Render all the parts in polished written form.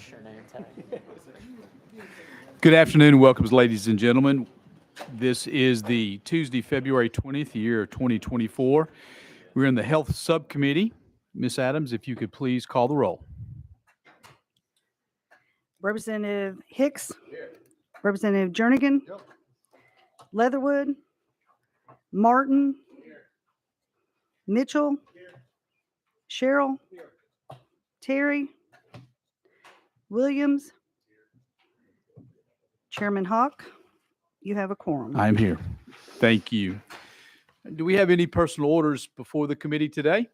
your name tag. Good afternoon and welcome, ladies and gentlemen. This is the Tuesday, February 20th, year 2024. We're in the Health Subcommittee. Ms. Adams, if you could please call the roll. Representative Hicks. Representative Jernigan. Leatherwood. Martin. Mitchell. Sherrill. Terry. Williams. Chairman Hawk, you have a quorum. I'm here. Thank you. Do we have any personal orders before the committee today?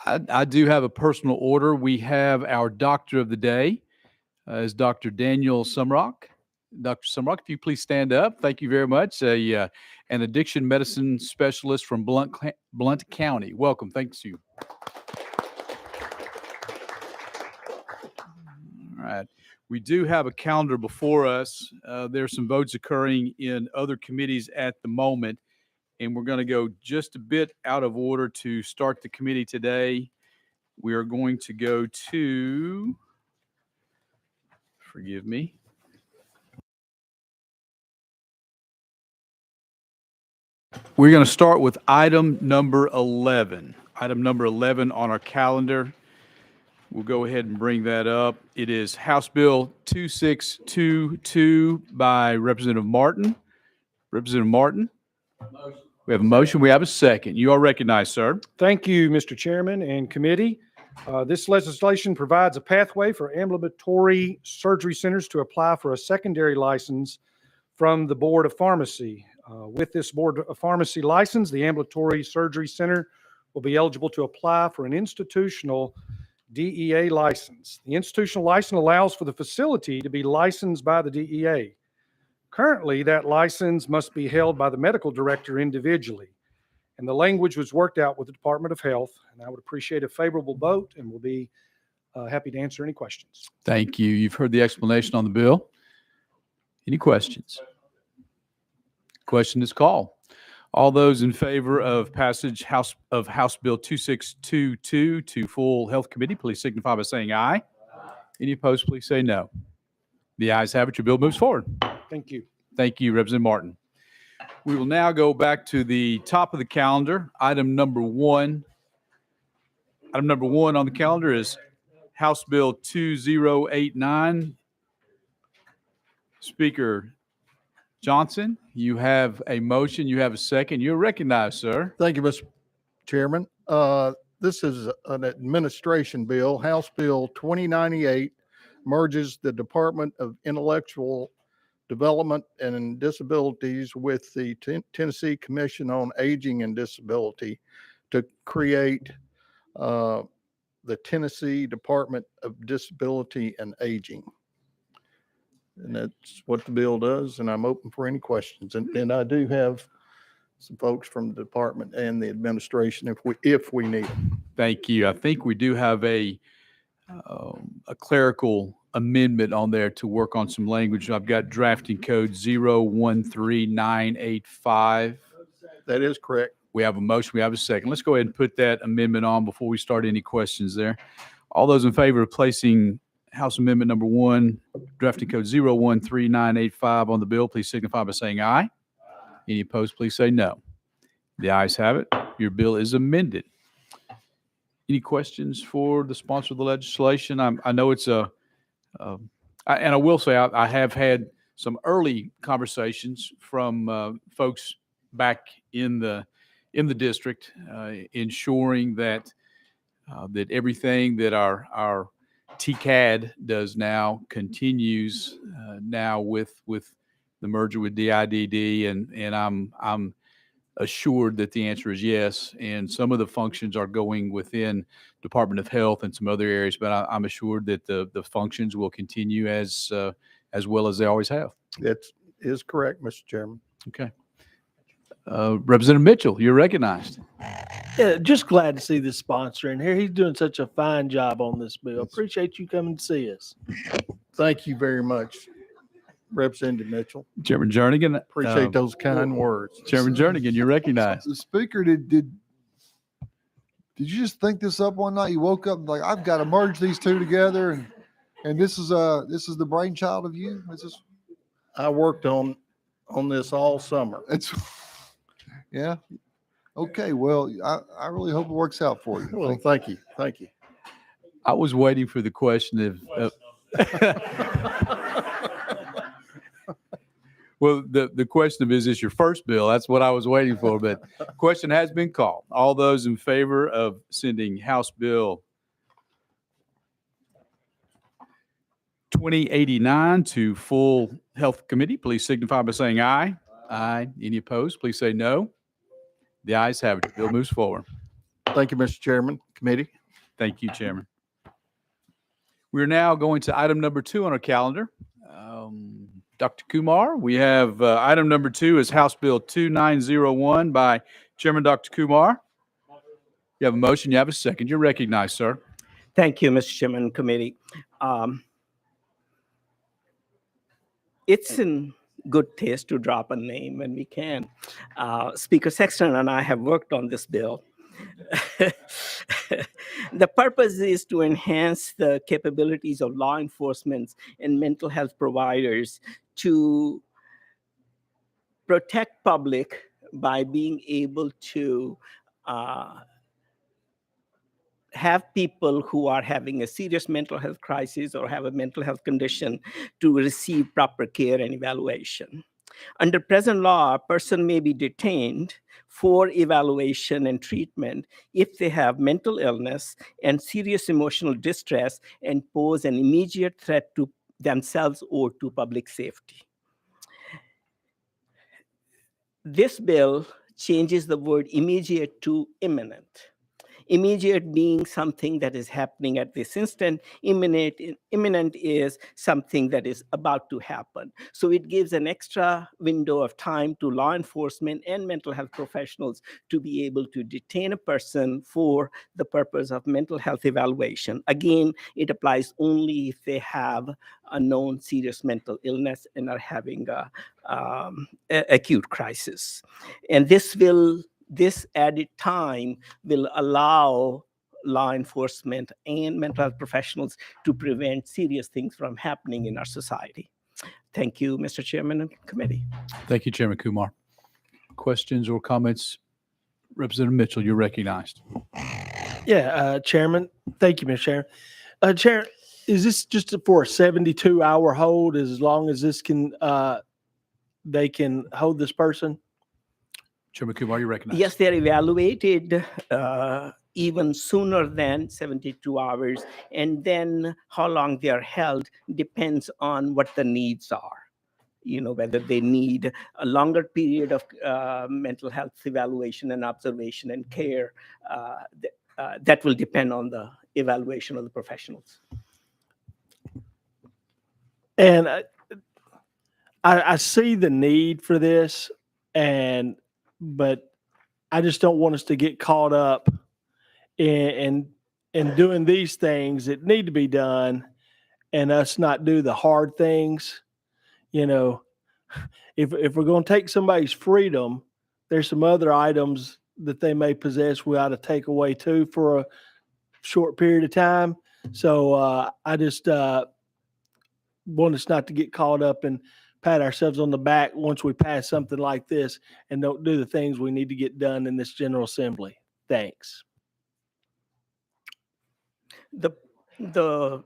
I do have a personal order. We have our doctor of the day is Dr. Daniel Sumrock. Dr. Sumrock, if you please stand up. Thank you very much. An addiction medicine specialist from Blount County. Welcome. Thanks you. All right. We do have a calendar before us. There's some votes occurring in other committees at the moment, and we're going to go just a bit out of order to start the committee today. We are going to go to, forgive me. We're going to start with item number 11. Item number 11 on our calendar. We'll go ahead and bring that up. It is House Bill 2622 by Representative Martin. Representative Martin? Motion. We have a motion. We have a second. You are recognized, sir. Thank you, Mr. Chairman and committee. This legislation provides a pathway for ambulatory surgery centers to apply for a secondary license from the Board of Pharmacy. With this Board of Pharmacy license, the ambulatory surgery center will be eligible to apply for an institutional DEA license. The institutional license allows for the facility to be licensed by the DEA. Currently, that license must be held by the medical director individually. And the language was worked out with the Department of Health, and I would appreciate a favorable vote and will be happy to answer any questions. Thank you. You've heard the explanation on the bill. Any questions? Question is called. All those in favor of passage House Bill 2622 to full health committee, please signify by saying aye. Any opposed, please say no. The ayes have it. Your bill moves forward. Thank you. Thank you, Representative Martin. We will now go back to the top of the calendar. Item number one. Item number one on the calendar is House Bill 2089. Speaker Johnson, you have a motion. You have a second. You're recognized, sir. Thank you, Mr. Chairman. This is an administration bill. House Bill 2098 merges the Department of Intellectual Development and Disabilities with the Tennessee Commission on Aging and Disability to create the Tennessee Department of Disability and Aging. And that's what the bill does, and I'm open for any questions. And I do have some folks from the department and the administration if we need them. Thank you. I think we do have a clerical amendment on there to work on some language. I've got drafting code 013985. That is correct. We have a motion. We have a second. Let's go ahead and put that amendment on before we start any questions there. All those in favor of placing House Amendment number 1, drafting code 013985 on the bill, please signify by saying aye. Any opposed, please say no. The ayes have it. Your bill is amended. Any questions for the sponsor of the legislation? I know it's and I will say I have had some early conversations from folks back in the district, ensuring that that everything that our TCAD does now continues now with the merger with DIDD, and I'm assured that the answer is yes. And some of the functions are going within Department of Health and some other areas, but I'm assured that the functions will continue as well as they always have. That is correct, Mr. Chairman. Okay. Representative Mitchell, you're recognized. Yeah, just glad to see this sponsor in here. He's doing such a fine job on this bill. Appreciate you coming to see us. Thank you very much, Representative Mitchell. Chairman Jernigan. Appreciate those kind words. Chairman Jernigan, you're recognized. The speaker, did did you just think this up one night? You woke up and like, I've got to merge these two together, and this is the brainchild of you. I worked on this all summer. It's yeah. Okay, well, I really hope it works out for you. Well, thank you. Thank you. I was waiting for the question of well, the question of, is this your first bill? That's what I was waiting for, but question has been called. All those in favor of sending House Bill 2089 to full health committee, please signify by saying aye. Aye. Any opposed, please say no. The ayes have it. The bill moves forward. Thank you, Mr. Chairman, committee. Thank you, Chairman. We're now going to item number 2 on our calendar. Dr. Kumar, we have item number 2 is House Bill 2901 by Chairman Dr. Kumar. You have a motion, you have a second. You're recognized, sir. Thank you, Mr. Chairman, committee. It's in good taste to drop a name when we can. Speaker Sexton and I have worked on this bill. The purpose is to enhance the capabilities of law enforcement and mental health providers to protect public by being able to have people who are having a serious mental health crisis or have a mental health condition to receive proper care and evaluation. Under present law, a person may be detained for evaluation and treatment if they have mental illness and serious emotional distress and pose an immediate threat to themselves or to public safety. This bill changes the word immediate to imminent. Immediate being something that is happening at this instant. Imminent is something that is about to happen. So it gives an extra window of time to law enforcement and mental health professionals to be able to detain a person for the purpose of mental health evaluation. Again, it applies only if they have a known serious mental illness and are having a acute crisis. And this added time will allow law enforcement and mental health professionals to prevent serious things from happening in our society. Thank you, Mr. Chairman and committee. Thank you, Chairman Kumar. Questions or comments? Representative Mitchell, you're recognized. Yeah, Chairman. Thank you, Mr. Chairman. Chair, is this just for a 72-hour hold? As long as this can, they can hold this person? Chairman Kumar, you're recognized. Yes, they're evaluated even sooner than 72 hours. And then how long they are held depends on what the needs are. You know, whether they need a longer period of mental health evaluation and observation and care, that will depend on the evaluation of the professionals. And I see the need for this, but I just don't want us to get caught up in doing these things that need to be done and us not do the hard things. You know, if we're going to take somebody's freedom, there's some other items that they may possess we ought to take away too for a short period of time. So I just want us not to get caught up and pat ourselves on the back once we pass something like this and don't do the things we need to get done in this General Assembly. Thanks. The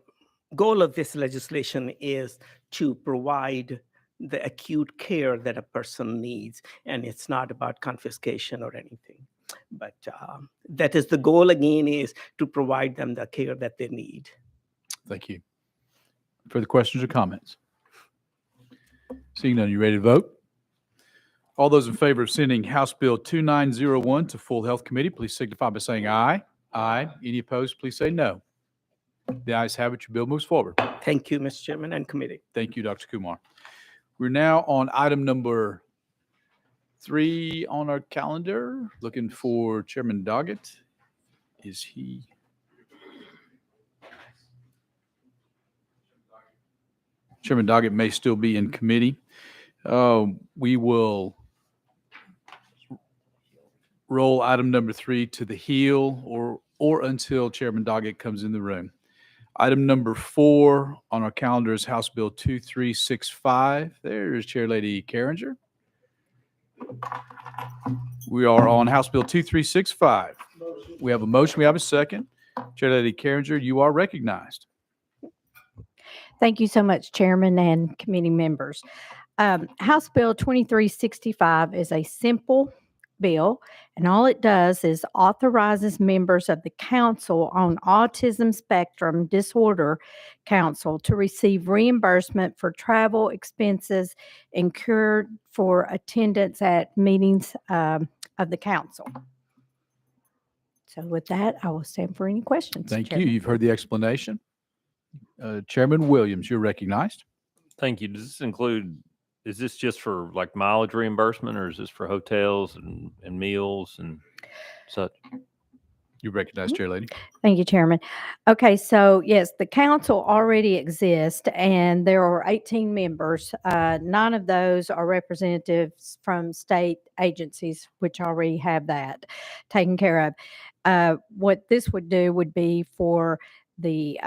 goal of this legislation is to provide the acute care that a person needs, and it's not about confiscation or anything. But that is the goal, again, is to provide them the care that they need. Thank you. Further questions or comments? Seeing none, you ready to vote? All those in favor of sending House Bill 2901 to full health committee, please signify by saying aye. Aye. Any opposed, please say no. The ayes have it. Your bill moves forward. Thank you, Mr. Chairman and committee. Thank you, Dr. Kumar. We're now on item number 3 on our calendar. Looking for Chairman Doggett. Is he? Chairman Doggett may still be in committee. We will roll item number 3 to the heel, or or until Chairman Doggett comes in the room. Item number 4 on our calendar is House Bill 2365. There's Chair Lady Carringer. We are on House Bill 2365. We have a motion. We have a second. Chair Lady Carringer, you are recognized. Thank you so much, Chairman and committee members. House Bill 2365 is a simple bill, and all it does is authorizes members of the Council on Autism Spectrum Disorder Council to receive reimbursement for travel expenses incurred for attendance at meetings of the council. So with that, I will stand for any questions. Thank Chairman. you. You've heard the explanation. Chairman Williams, you're recognized. Thank you. Does this include, is this just for like mileage reimbursement, or is this for hotels and meals and such? You're recognized, Chair Lady. Thank you, Chairman. Okay, so yes, the council already exists, and there are 18 members. 9 of those are representatives from state agencies, which already have that taken care of. What this would do would be for the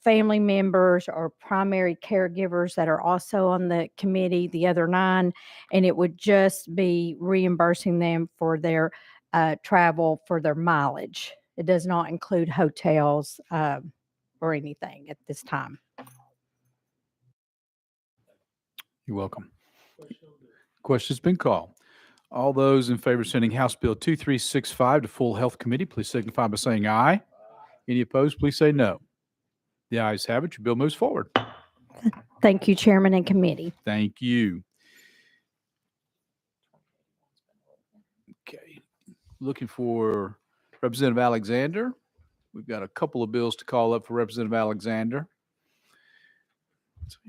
family members or primary caregivers that are also on the committee, the other 9, and it would just be reimbursing them for their travel for their mileage. It does not include hotels or anything at this time. You're welcome. Question's been called. All those in favor of sending House Bill 2365 to full health committee, please signify by saying aye. Any opposed, please say no. The ayes have it. Your bill moves forward. Thank you, Chairman and committee. Thank you. Okay. Looking for Representative Alexander. We've got a couple of bills to call up for Representative Alexander.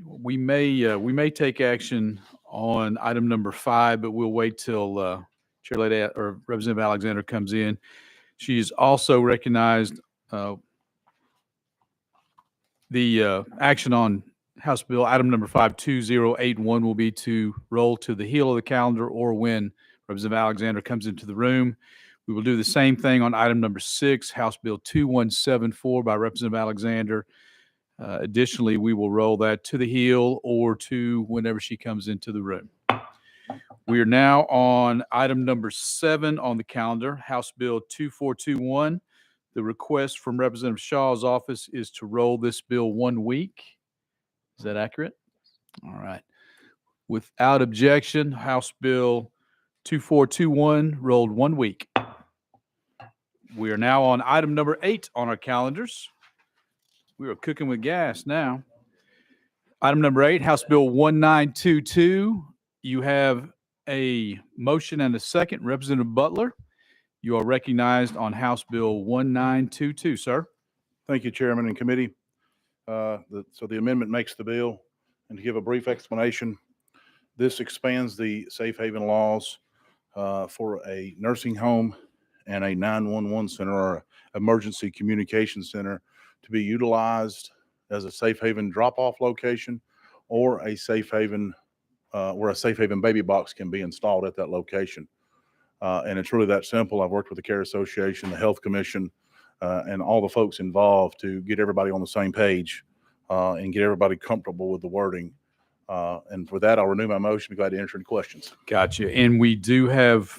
We may take action on item number 5, but we'll wait till Chair Lady or Representative Alexander comes in. She is also recognized. The action on House Bill item number 52081 will be to roll to the heel of the calendar or when Representative Alexander comes into the room. We will do the same thing on item number 6, House Bill 2174 by Representative Alexander. Additionally, we will roll that to the heel or to whenever she comes into the room. We are now on item number 7 on the calendar, House Bill 2421. The request from Representative Shaw's office is to roll this bill 1 week. Is that accurate? All right. Without objection, House Bill 2421 rolled 1 week. We are now on item number 8 on our calendars. We are cooking with gas now. Item number 8, House Bill 1922. You have a motion and a second. Representative Butler, you are recognized on House Bill 1922, sir. Thank you, Chairman and committee. So the amendment makes the bill, and to give a brief explanation, this expands the safe haven laws for a nursing home and a 911 center or emergency communication center to be utilized as a safe haven drop-off location or a safe haven where a safe haven baby box can be installed at that location. And it's really that simple. I've worked with the Care Association, the Health Commission, and all the folks involved to get everybody on the same page and get everybody comfortable with the wording. And for that, I'll renew my motion. Be glad to answer any questions. Gotcha. And we do have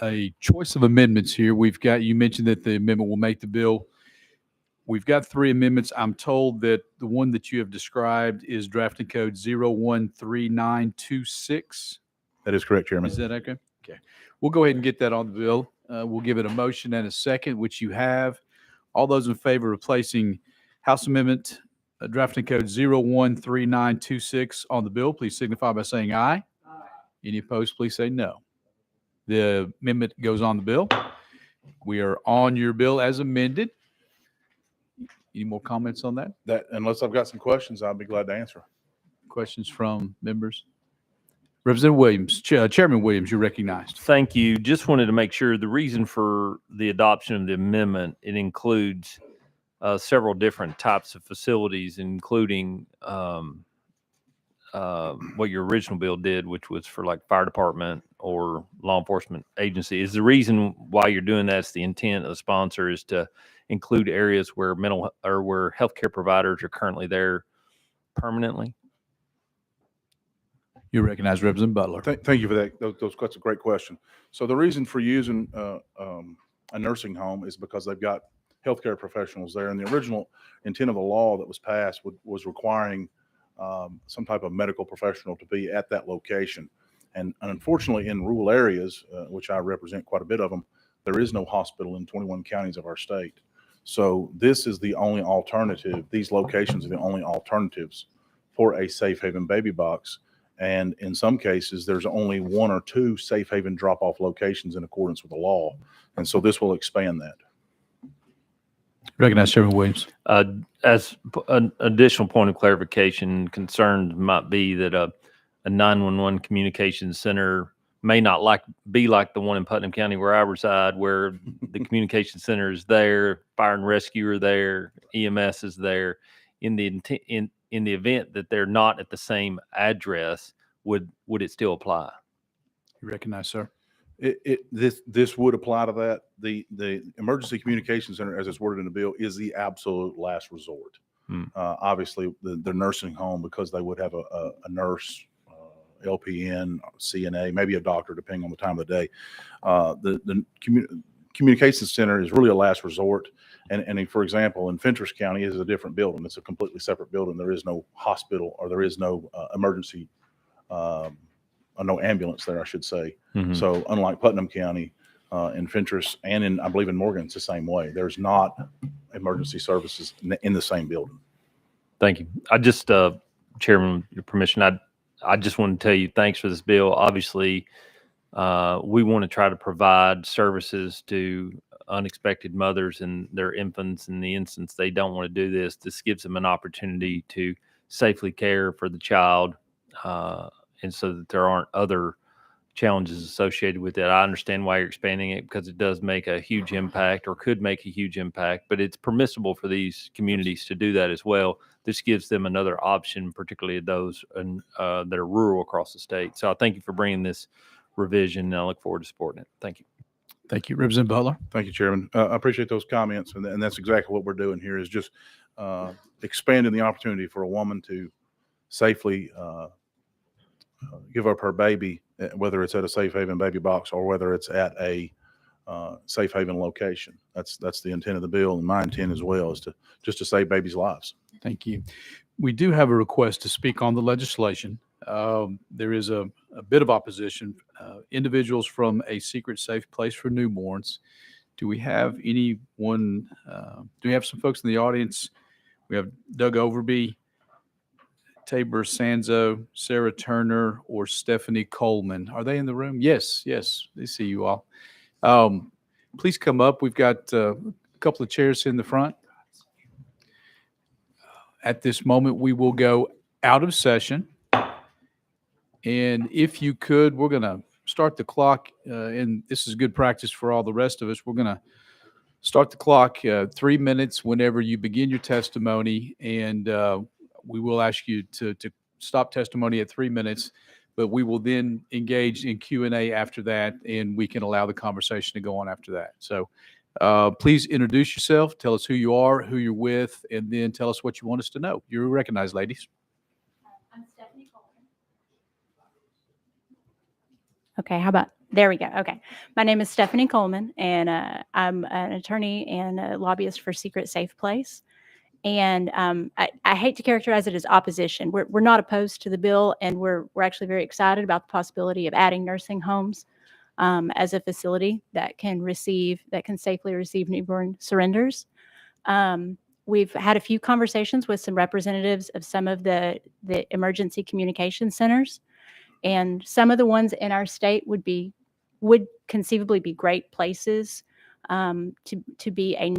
a choice of amendments here. We've got, you mentioned that the amendment will make the bill. We've got 3 amendments. I'm told that the one that you have described is drafting code 013926. That is correct, Chairman. Is that okay? Okay. We'll go ahead and get that on the bill. We'll give it a motion and a second, which you have. All those in favor of placing House Amendment drafting code 013926 on the bill, please signify by saying aye. Any opposed, please say no. The amendment goes on the bill. We are on your bill as amended. Any more comments on that? That, unless I've got some questions, I'll be glad to answer. Questions from members? Representative Williams, Chairman Williams, you're recognized. Thank you. Just wanted to make sure the reason for the adoption of the amendment, it includes several different types of facilities, including what your original bill did, which was for like fire department or law enforcement agency. Is the reason why you're doing that's the intent of the sponsor is to include areas where mental or where healthcare providers are currently there permanently? You recognize Representative Butler. Thank you for that. That's a great question. So the reason for using a nursing home is because they've got healthcare professionals there. And the original intent of the law that was passed was requiring some type of medical professional to be at that location. And unfortunately, in rural areas, which I represent quite a bit of them, there is no hospital in 21 counties of our state. So this is the only alternative. These locations are the only alternatives for a safe haven baby box. And in some cases, there's only 1 or 2 safe haven drop-off locations in accordance with the law. And so this will expand that. Recognize Chairman Williams. As an additional point of clarification, concerns might be that a 911 communications center may not be like the one in Putnam County where I reside, where the communication center is there, fire and rescue are there, EMS is there. In the event that they're not at the same address, would it still apply? You recognize, sir. This would apply to that. The emergency communication center, as it's worded in the bill, is the absolute last resort. Obviously, the nursing home, because they would have a nurse, LPN, CNA, maybe a doctor, depending on the time of the day. The communication center is really a last resort. And for example, in Fentress County is a different building. It's a completely separate building. There is no hospital, or there is no emergency, no ambulance there, I should say. So unlike Putnam County, in Fentress and I believe in Morgan, it's the same way. There's not emergency services in the same building. Thank you. I just, Chairman, with your permission, I just want to tell you thanks for this bill. Obviously, we want to try to provide services to unexpected mothers and their infants in the instance they don't want to do this. This gives them an opportunity to safely care for the child, and so that there aren't other challenges associated with it. I understand why you're expanding it, because it does make a huge impact, or could make a huge impact, but it's permissible for these communities to do that as well. This gives them another option, particularly those that are rural across the state. So I thank you for bringing this revision, and I look forward to supporting it. Thank you. Thank you. Representative Butler. Thank you, Chairman. I appreciate those comments. And that's exactly what we're doing here, is just expanding the opportunity for a woman to safely give up her baby, whether it's at a safe haven baby box or whether it's at a safe haven location. That's the intent of the bill, and my intent as well is to save babies' lives. Thank you. We do have a request to speak on the legislation. There is a bit of opposition. Individuals from a secret safe place for newborns. Do we have anyone? Do we have some folks in the audience? We have Doug Overby, Tabor Sanzo, Sarah Turner, or Stephanie Coleman. Are they in the room? Yes, they see you all. Please come up. We've got a couple of chairs in the front. At this moment, we will go out of session. And if you could, we're going to start the clock, and this is good practice for all the rest of us. We're going to start the clock 3 minutes whenever you begin your testimony, and we will ask you to stop testimony at 3 minutes, but we will then engage in Q&A after that, and we can allow the conversation to go on after that. So please introduce yourself, tell us who you are, who you're with, and then tell us what you want us to know. You're recognized, ladies. I'm Stephanie Coleman. Okay, how about, there we go. Okay. My name is Stephanie Coleman, and I'm an attorney and a lobbyist for Secret Safe Place. And I hate to characterize it as opposition. We're not opposed to the bill, and we're actually very excited about the possibility of adding nursing homes as a facility that can safely receive newborn surrenders. We've had a few conversations with some representatives of some of the emergency communication centers, and some of the ones in our state would conceivably be great places to be a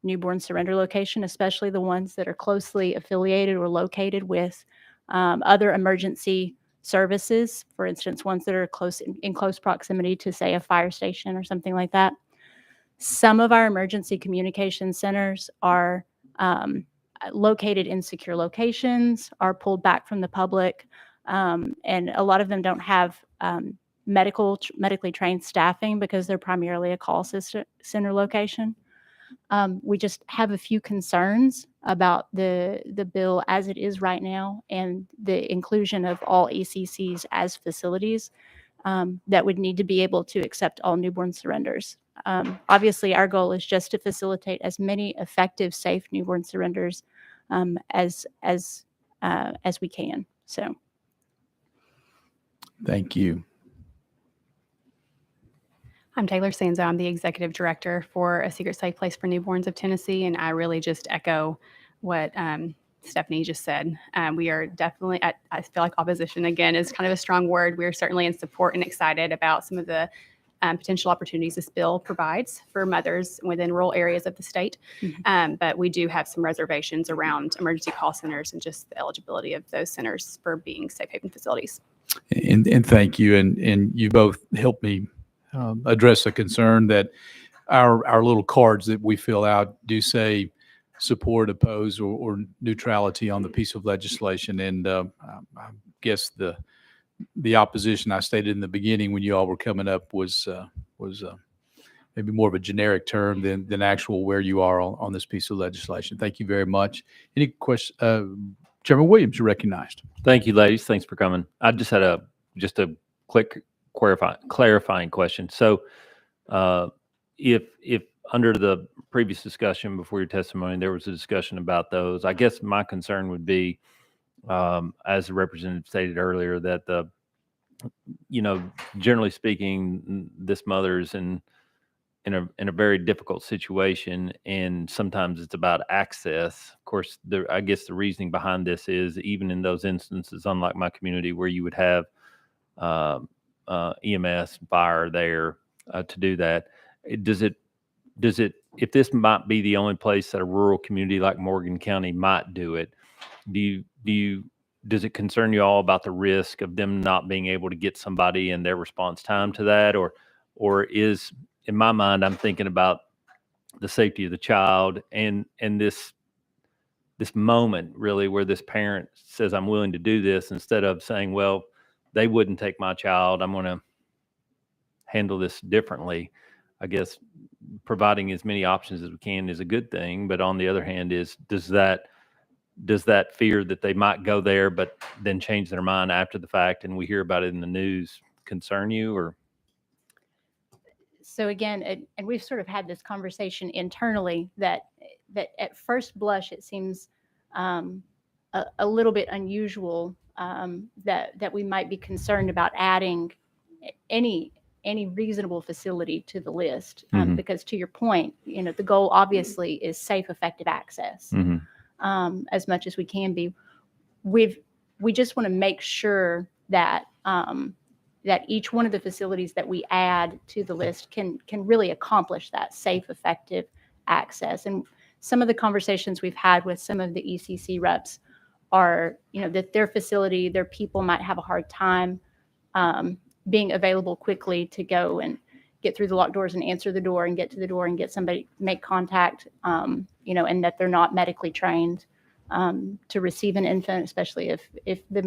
newborn surrender location, especially the ones that are closely affiliated or located with other emergency services. For instance, ones that are in close proximity to, say, a fire station or something like that. Some of our emergency communication centers are located in secure locations, are pulled back from the public, and a lot of them don't have medically trained staffing because they're primarily a call center location. We just have a few concerns about the bill as it is right now and the inclusion of all ECCs as facilities that would need to be able to accept all newborn surrenders. Obviously, our goal is just to facilitate as many effective, safe newborn surrenders as we can. So, Thank you. I'm Taylor Sanzo. I'm the executive director for A Secret Safe Place for Newborns of Tennessee, and I really just echo what Stephanie just said. We are definitely, I feel like opposition, again, is kind of a strong word. We are certainly in support and excited about some of the potential opportunities this bill provides for mothers within rural areas of the state. But we do have some reservations around emergency call centers and just the eligibility of those centers for being safe haven facilities. And thank you. And you both helped me address a concern that our little cards that we fill out do say support, oppose, or neutrality on the piece of legislation. And I guess the opposition I stated in the beginning when you all were coming up was maybe more of a generic term than actual where you are on this piece of legislation. Thank you very much. Any questions? Chairman Williams, you're recognized. Thank you, ladies. Thanks for coming. I just had a quick clarifying question. So, if under the previous discussion before your testimony, there was a discussion about those, I guess my concern would be, as the representative stated earlier, that generally speaking, this mother is in a very difficult situation, and sometimes it's about access. Of course, I guess the reasoning behind this is even in those instances, unlike my community where you would have EMS, fire there to do that, does it, if this might be the only place that a rural community like Morgan County might do it, does it concern you all about the risk of them not being able to get somebody in their response time to that? Or is, in my mind, I'm thinking about the safety of the child and this moment really where this parent says, I'm willing to do this, instead of saying, well, they wouldn't take my child, I'm going to handle this differently. I guess providing as many options as we can is a good thing. But on the other hand, does that fear that they might go there but then change their mind after the fact and we hear about it in the news concern you? Or so again, and we've sort of had this conversation internally that at first blush it seems a little bit unusual that we might be concerned about adding any reasonable facility to the list, because to your point, the goal obviously is safe, effective access as much as we can be. We just want to make sure that that each one of the facilities that we add to the list can really accomplish that safe, effective access. And some of the conversations we've had with some of the ECC reps are, that their facility, their people might have a hard time being available quickly to go and get through the locked doors and answer the door and get to the door and get somebody, make contact, and that they're not medically trained to receive an infant, especially if the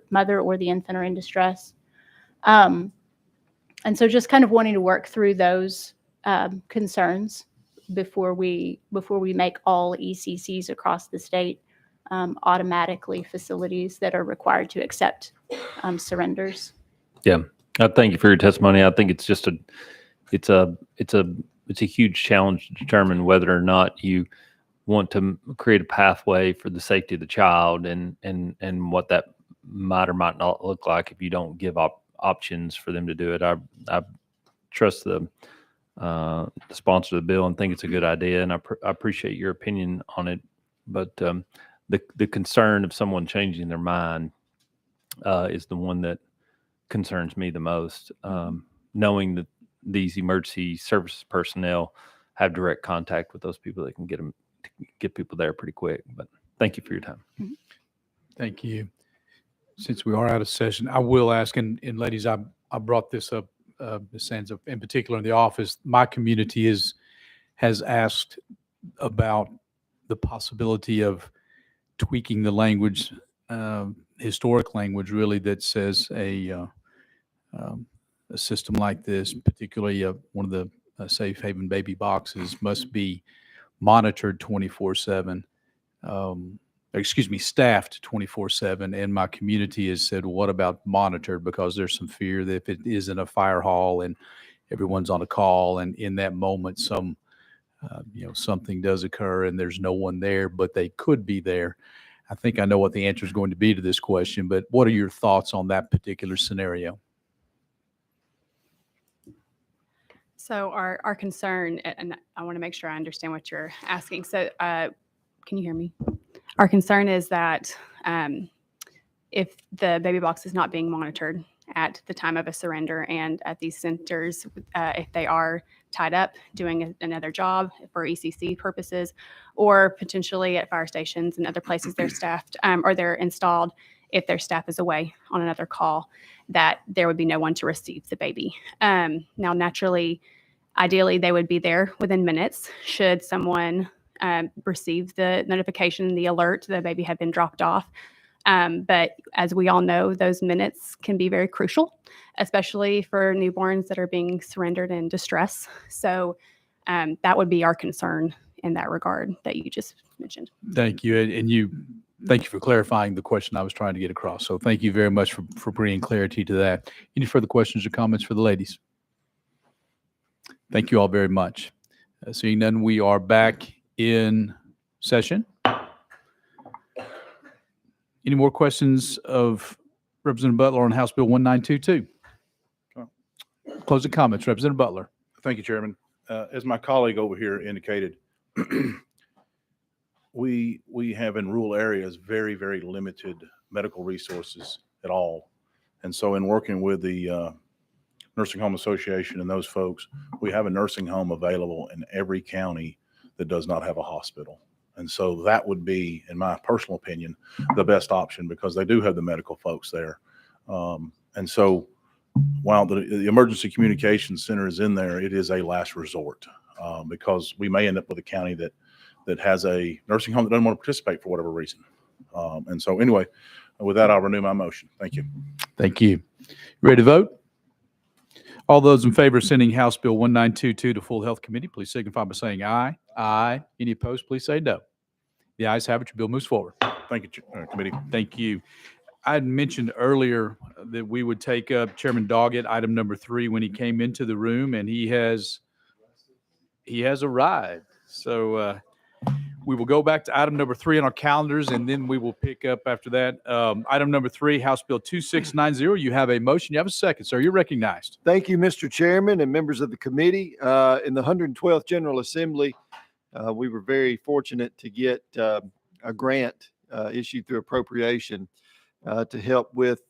mother or the infant are in distress. And so just kind of wanting to work through those concerns before we make all ECCs across the state automatically facilities that are required to accept surrenders. Yeah, thank you for your testimony. I think it's just it's a huge challenge to determine whether or not you want to create a pathway for the safety of the child and what that might or might not look like if you don't give options for them to do it. I trust the sponsor of the bill and think it's a good idea, and I appreciate your opinion on it. But the concern of someone changing their mind is the one that concerns me the most, knowing that these emergency services personnel have direct contact with those people that can get people there pretty quick. But thank you for your time. Thank you. Since we are out of session, I will ask, and ladies, I brought this up, Ms. Sands, in particular in the office. My community has asked about the possibility of tweaking the language, historic language really, that says a system like this, particularly one of the safe haven baby boxes, must be monitored 24/7. Excuse me, staffed 24/7. And my community has said, what about monitored? Because there's some fear that if it isn't a fire hall and everyone's on a call, and in that moment, something does occur and there's no one there, but they could be there. I think I know what the answer is going to be to this question, but what are your thoughts on that particular scenario? So our concern, and I want to make sure I understand what you're asking. So can you hear me? Our concern is that if the baby box is not being monitored at the time of a surrender, and at these centers, if they are tied up doing another job for ECC purposes, or potentially at fire stations and other places they're staffed or they're installed, if their staff is away on another call, that there would be no one to receive the baby. Now, naturally, ideally, they would be there within minutes should someone receive the notification, the alert, the baby had been dropped off. But as we all know, those minutes can be very crucial, especially for newborns that are being surrendered in distress. So that would be our concern in that regard that you just mentioned. Thank you. Thank you for clarifying the question I was trying to get across. So thank you very much for bringing clarity to that. Any further questions or comments for the ladies? Thank you all very much. Seeing none, we are back in session. Any more questions of Representative Butler on House Bill 1922? Closing comments, Representative Butler. Thank you, Chairman. As my colleague over here indicated, we have in rural areas very, very limited medical resources at all. And so in working with the Nursing Home Association and those folks, we have a nursing home available in every county that does not have a hospital. And so that would be, in my personal opinion, the best option, because they do have the medical folks there. And so while the Emergency Communications Center is in there, it is a last resort, because we may end up with a county that has a nursing home that doesn't want to participate for whatever reason. And so anyway, with that, I'll renew my motion. Thank you. Thank you. Ready to vote? All those in favor of sending House Bill 1922 to full health committee, please signify by saying aye. Aye. Any opposed, please say no. The ayes have it. Your bill moves forward. Thank you, committee. Thank you. I had mentioned earlier that we would take up Chairman Doggett, item number 3, when he came into the room, and he has arrived. So we will go back to item number 3 on our calendars, and then we will pick up after that. Item number 3, House Bill 2690. You have a motion. You have a second, sir. You're recognized. Thank you, Mr. Chairman and members of the committee. In the 112th General Assembly, we were very fortunate to get a grant issued through appropriation to help with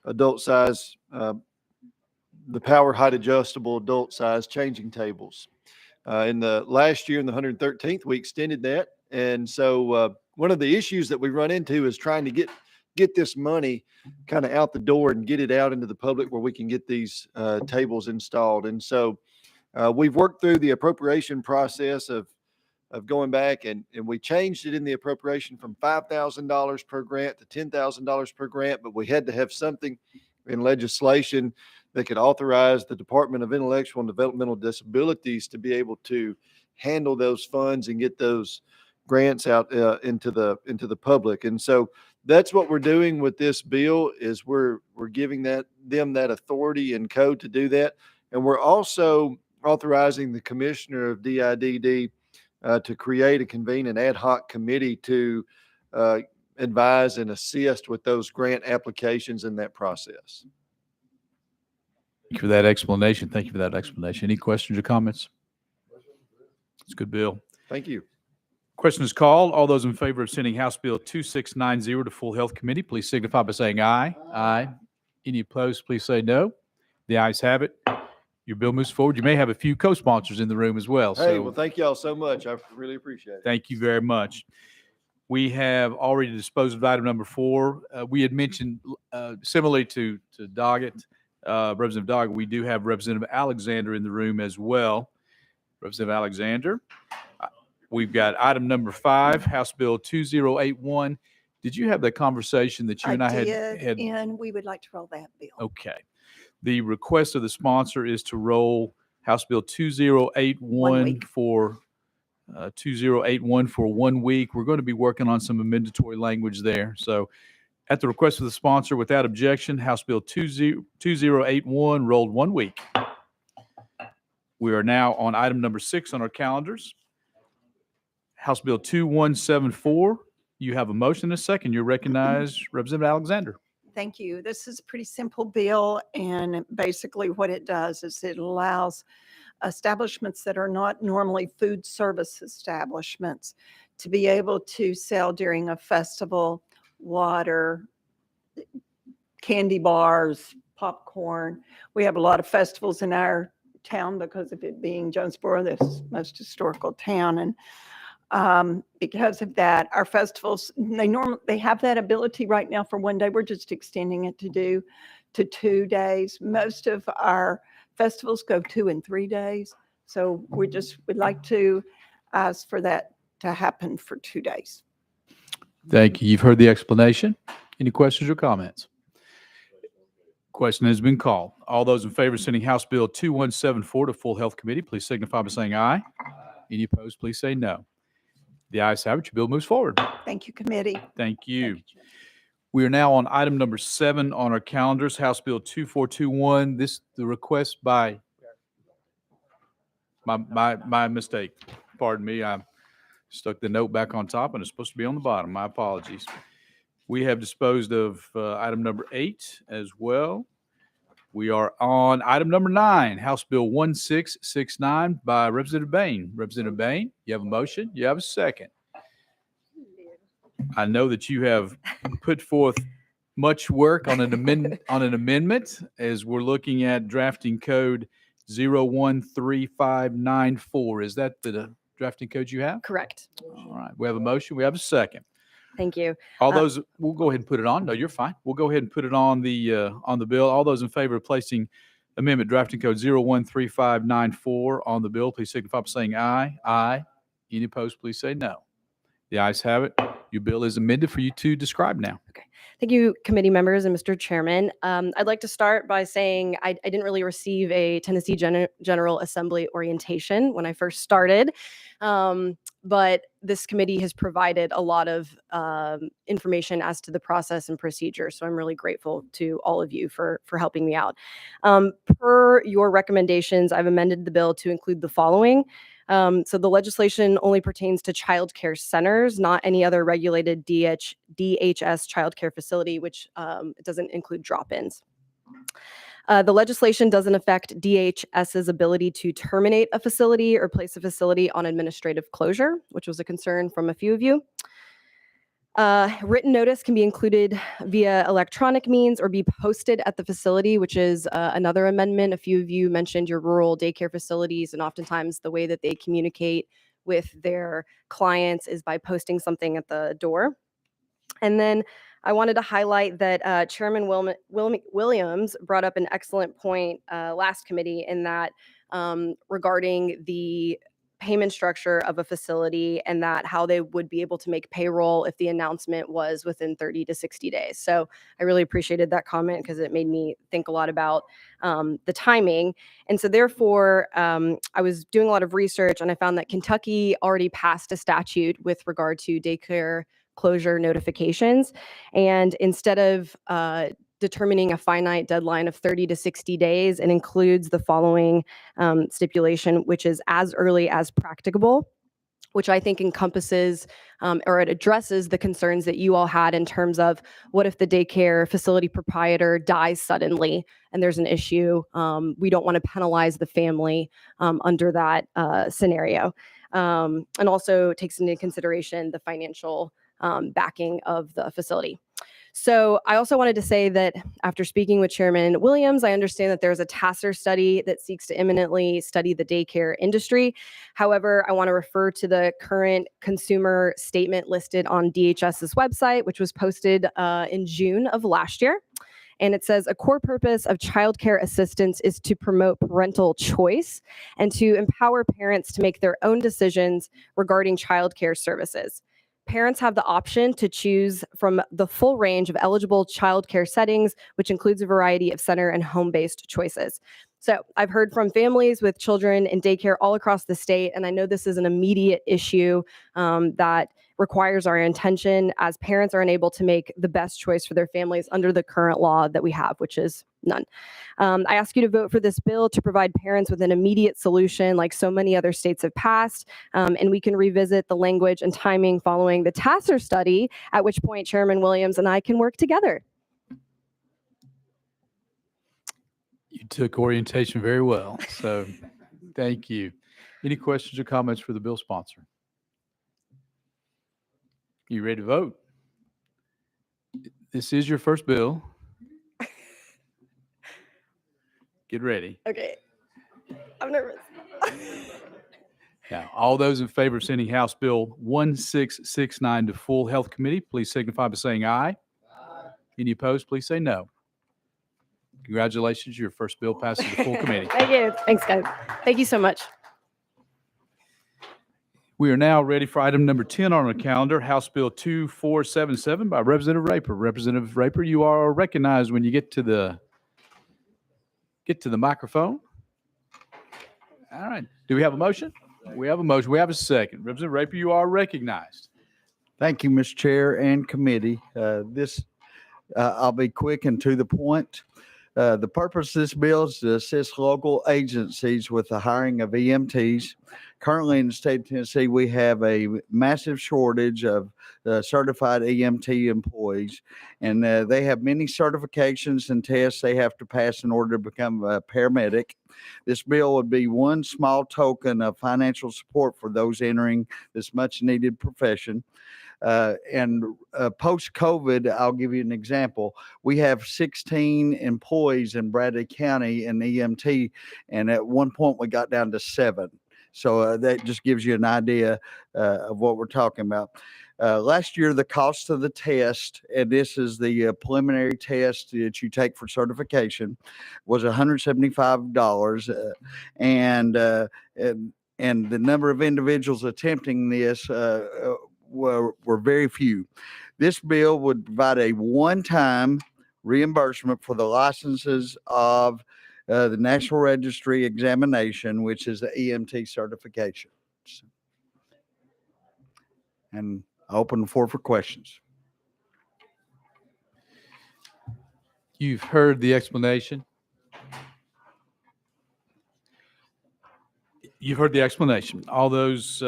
adult size, the power height adjustable adult size changing tables. In the last year, in the 113th, we extended that. And so one of the issues that we run into is trying to get this money kind of out the door and get it out into the public where we can get these tables installed. And so we've worked through the appropriation process of going back, and we changed it in the appropriation from $5,000 per grant to $10,000 per grant, but we had to have something in legislation that could authorize the Department of Intellectual and Developmental Disabilities to be able to handle those funds and get those grants out into the public. And so that's what we're doing with this bill, is we're giving them that authority and code to do that. And we're also authorizing the commissioner of DIDD to create and convene an ad hoc committee to advise and assist with those grant applications in that process. Thank you for that explanation. Thank you for that explanation. Any questions or comments? It's a good bill. Thank you. Question is called. All those in favor of sending House Bill 2690 to full health committee, please signify by saying aye. Aye. Any opposed, please say no. The ayes have it. Your bill moves forward. You may have a few co-sponsors in the room as well. Hey, well, thank y'all so much. I really appreciate it. Thank you very much. We have already disposed of item number 4. We had mentioned, similarly to Doggett, Representative Doggett, we do have Representative Alexander in the room as well. Representative Alexander, We've got item number 5, House Bill 2081. Did you have that conversation that you and I had? And we would like to roll that bill. Okay. The request of the sponsor is to roll House Bill 2081 1 week. for 2081 for 1 week. We're going to be working on some amendatory language there. So at the request of the sponsor, without objection, House Bill 2081 rolled 1 week. We are now on item number 6 on our calendars. House Bill 2174. You have a motion and a second. You're recognized, Representative Alexander. Thank you. This is a pretty simple bill, and basically what it does is it allows establishments that are not normally food service establishments to be able to sell during a festival water, candy bars, popcorn. We have a lot of festivals in our town because of it being Jonesboro, the most historical town, and because of that, our festivals, they have that ability right now for 1 day. We're just extending it to 2 days. Most of our festivals go 2 and 3 days. So we'd like to ask for that to happen for 2 days. Thank you. You've heard the explanation. Any questions or comments? Question has been called. All those in favor of sending House Bill 2174 to full health committee, please signify by saying aye. Any opposed, please say no. The ayes have it. Your bill moves forward. Thank you, committee. Thank you. We are now on item number 7 on our calendars, House Bill 2421. The request by my mistake. Pardon me. I stuck the note back on top and it's supposed to be on the bottom. My apologies. We have disposed of item number 8 as well. We are on item number 9, House Bill 1669 by Representative Bain. Representative Bain, you have a motion. You have a second. I know that you have put forth much work on an amendment as we're looking at drafting code 013594. Is that the drafting code you have? Correct. All right. We have a motion. We have a second. Thank you. All those, we'll go ahead and put it on. No, you're fine. We'll go ahead and put it on the bill. All those in favor of placing amendment drafting code 013594 on the bill, please signify by saying aye. Aye. Any opposed, please say no. The ayes have it. Your bill is amended for you to describe now. Okay. Thank you, committee members and Mr. Chairman. I'd like to start by saying I didn't really receive a Tennessee General Assembly orientation when I first started, but this committee has provided a lot of information as to the process and procedure. So I'm really grateful to all of you for helping me out. Per your recommendations, I've amended the bill to include the following. So the legislation only pertains to child care centers, not any other regulated DHS child care facility, which it doesn't include drop-ins. The legislation doesn't affect DHS's ability to terminate a facility or place a facility on administrative closure, which was a concern from a few of you. Written notice can be included via electronic means or be posted at the facility, which is another amendment. A few of you mentioned your rural daycare facilities, and oftentimes the way that they communicate with their clients is by posting something at the door. And then I wanted to highlight that Chairman Williams brought up an excellent point last committee in that regarding the payment structure of a facility and that how they would be able to make payroll if the announcement was within 30 to 60 days. So I really appreciated that comment because it made me think a lot about the timing. And so therefore, I was doing a lot of research and I found that Kentucky already passed a statute with regard to daycare closure notifications. And instead of determining a finite deadline of 30 to 60 days, it includes the following stipulation, which is as early as practicable, which I think encompasses or it addresses the concerns that you all had in terms of what if the daycare facility proprietor dies suddenly and there's an issue. We don't want to penalize the family under that scenario. And also takes into consideration the financial backing of the facility. So I also wanted to say that after speaking with Chairman Williams, I understand that there's a TASER study that seeks to imminently study the daycare industry. However, I want to refer to the current consumer statement listed on DHS's website, which was posted in June of last year. And it says a core purpose of child care assistance is to promote parental choice and to empower parents to make their own decisions regarding child care services. Parents have the option to choose from the full range of eligible child care settings, which includes a variety of center and home-based choices. So I've heard from families with children in daycare all across the state, and I know this is an immediate issue that requires our attention as parents are unable to make the best choice for their families under the current law that we have, which is none. I ask you to vote for this bill to provide parents with an immediate solution like so many other states have passed, and we can revisit the language and timing following the TASER study, at which point Chairman Williams and I can work together. You took orientation very well, so thank you. Any questions or comments for the bill sponsor? You ready to vote? This is your first bill. Get ready. Okay. I'm nervous. Now, all those in favor of sending House Bill 1669 to full Health Committee, please signify by saying aye. Any opposed, please say no. Congratulations, your first bill passes the full committee. Thank you. Thanks, guys. Thank you so much. We are now ready for item number 10 on our calendar, House Bill 2477 by Representative Raper. Representative Raper, you are recognized when you get to the microphone. All right. Do we have a motion? We have a motion. We have a second. Representative Raper, you are recognized. Thank you, Mr. Chair and committee. I'll be quick and to the point. The purpose of this bill is to assist local agencies with the hiring of EMTs. Currently in the state of Tennessee, we have a massive shortage of certified EMT employees, and they have many certifications and tests they have to pass in order to become a paramedic. This bill would be one small token of financial support for those entering this much needed profession. Post-COVID, I'll give you an example. We have 16 employees in Bradley County in EMT, and at one point we got down to 7. So that just gives you an idea of what we're talking about. Last year, the cost of the test, and this is the preliminary test that you take for certification, was $175, and the number of individuals attempting this were very few. This bill would provide a one-time reimbursement for the licenses of the National Registry examination, which is the EMT certification. And I open the floor for questions. You've heard the explanation. You've heard the explanation. All those,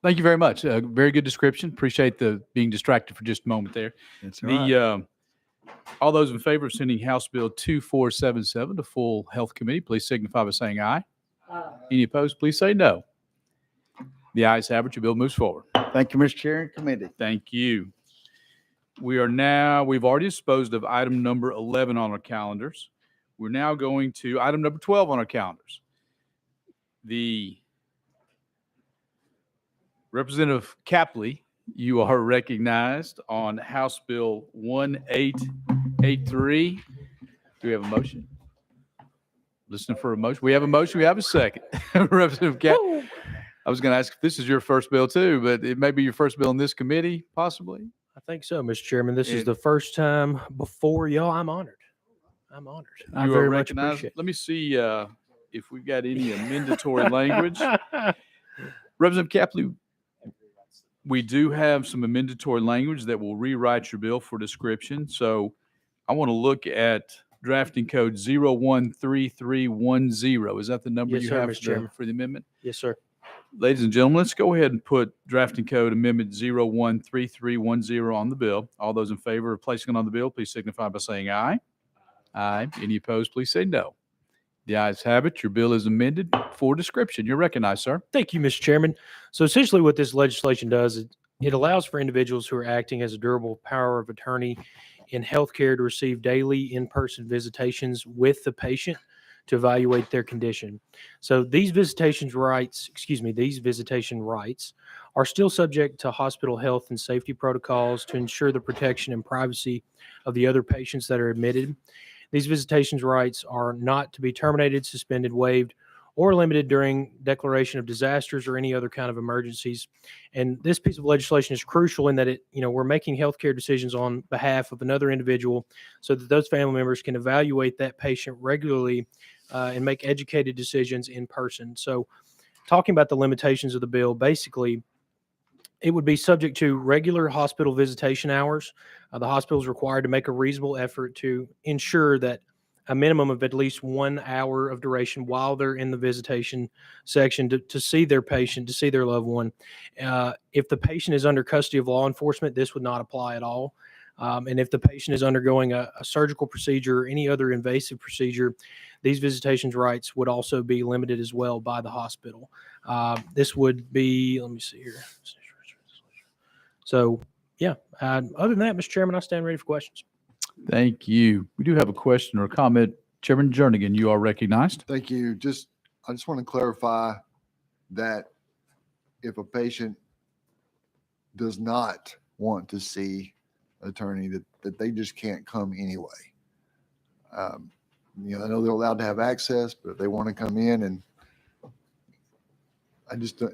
thank you very much. Very good description. Appreciate the being distracted for just a moment there. That's all right. All those in favor of sending House Bill 2477 to full Health Committee, please signify by saying aye. Any opposed, please say no. The ayes have it. Your bill moves forward. Thank you, Mr. Chair and committee. Thank you. We've already disposed of item number 11 on our calendars. We're now going to item number 12 on our calendars. The Representative Capley, you are recognized on House Bill 1883. Do we have a motion? Listening for a motion. We have a motion. We have a second. Representative Capley. I was going to ask if this is your first bill too, but it may be your first bill in this committee, possibly. I think so, Mr. Chairman. This is the first time before y'all. I'm honored. I You very are much recognized. appreciate it. Let me see if we've got any amendatory language. Representative Capley, we do have some amendatory language that will rewrite your bill for description. So I want to look at drafting code 013310. Is that the number Yes, you sir, have Mr. Chairman. for the amendment? Yes, sir. Ladies and gentlemen, let's go ahead and put drafting code amendment 013310 on the bill. All those in favor of placing it on the bill, please signify by saying aye. Aye. Any opposed, please say no. The ayes have it. Your bill is amended for description. You're recognized, sir. Thank you, Mr. Chairman. So essentially what this legislation does is it allows for individuals who are acting as a durable power of attorney in healthcare to receive daily in-person visitations with the patient to evaluate their condition. So these visitation rights are still subject to hospital health and safety protocols to ensure the protection and privacy of the other patients that are admitted. These visitations rights are not to be terminated, suspended, waived, or limited during declaration of disasters or any other kind of emergencies. And this piece of legislation is crucial in that we're making healthcare decisions on behalf of another individual so that those family members can evaluate that patient regularly and make educated decisions in person. So talking about the limitations of the bill, basically, it would be subject to regular hospital visitation hours. The hospital is required to make a reasonable effort to ensure that a minimum of at least 1 hour of duration while they're in the visitation section to see their patient, to see their loved one. If the patient is under custody of law enforcement, this would not apply at all. And if the patient is undergoing a surgical procedure or any other invasive procedure, these visitations rights would also be limited as well by the hospital. This would be, let me see here. So, yeah, other than that, Mr. Chairman, I stand ready for questions. Thank you. We do have a question or a comment. Chairman Jernigan, you are recognized. Thank you. I just want to clarify that if a patient does not want to see an attorney, that they just can't come anyway. I know they're allowed to have access, but if they want to come in, and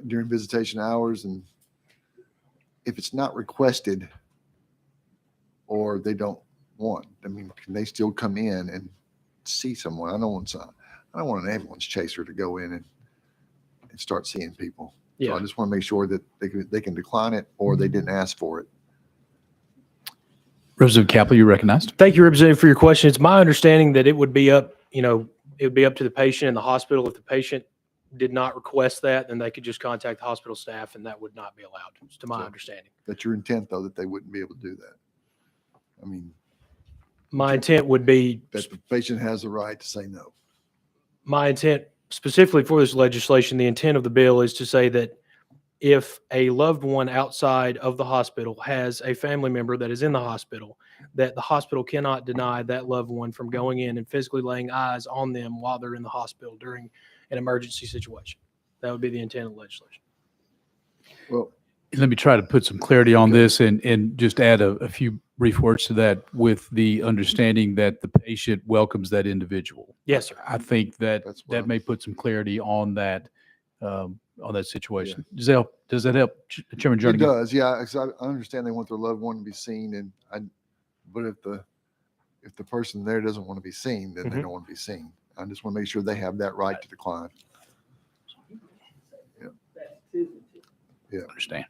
during visitation hours, and if it's not requested or they don't want, can they still come in and see someone? I don't want an ambulance chaser to go in and start seeing people. Yeah. So I just want to make sure that they can decline it or they didn't ask for it. Representative Capley, you're recognized. Thank you, Representative, for your question. It's my understanding that it would be up to the patient and the hospital. If the patient did not request that, then they could just contact the hospital staff, and that would not be allowed, to my understanding. That's your intent, though, that they wouldn't be able to do that. My intent would be that the patient has the right to say no. My intent specifically for this legislation, the intent of the bill is to say that if a loved one outside of the hospital has a family member that is in the hospital, that the hospital cannot deny that loved one from going in and physically laying eyes on them while they're in the hospital during an emergency situation. That would be the intent of the legislation. Well, let me try to put some clarity on this and just add a few brief words to that, with the understanding that the patient welcomes that individual. Yes, sir. I think that may put some clarity on that situation. Yeah. Does that help, Chairman Jernigan? It does, yeah. 'Cause I understand they want their loved one to be seen, but if the person there doesn't want to be seen, then they don't want to be seen. I just want to make sure they have that right to decline. Yeah. Understand.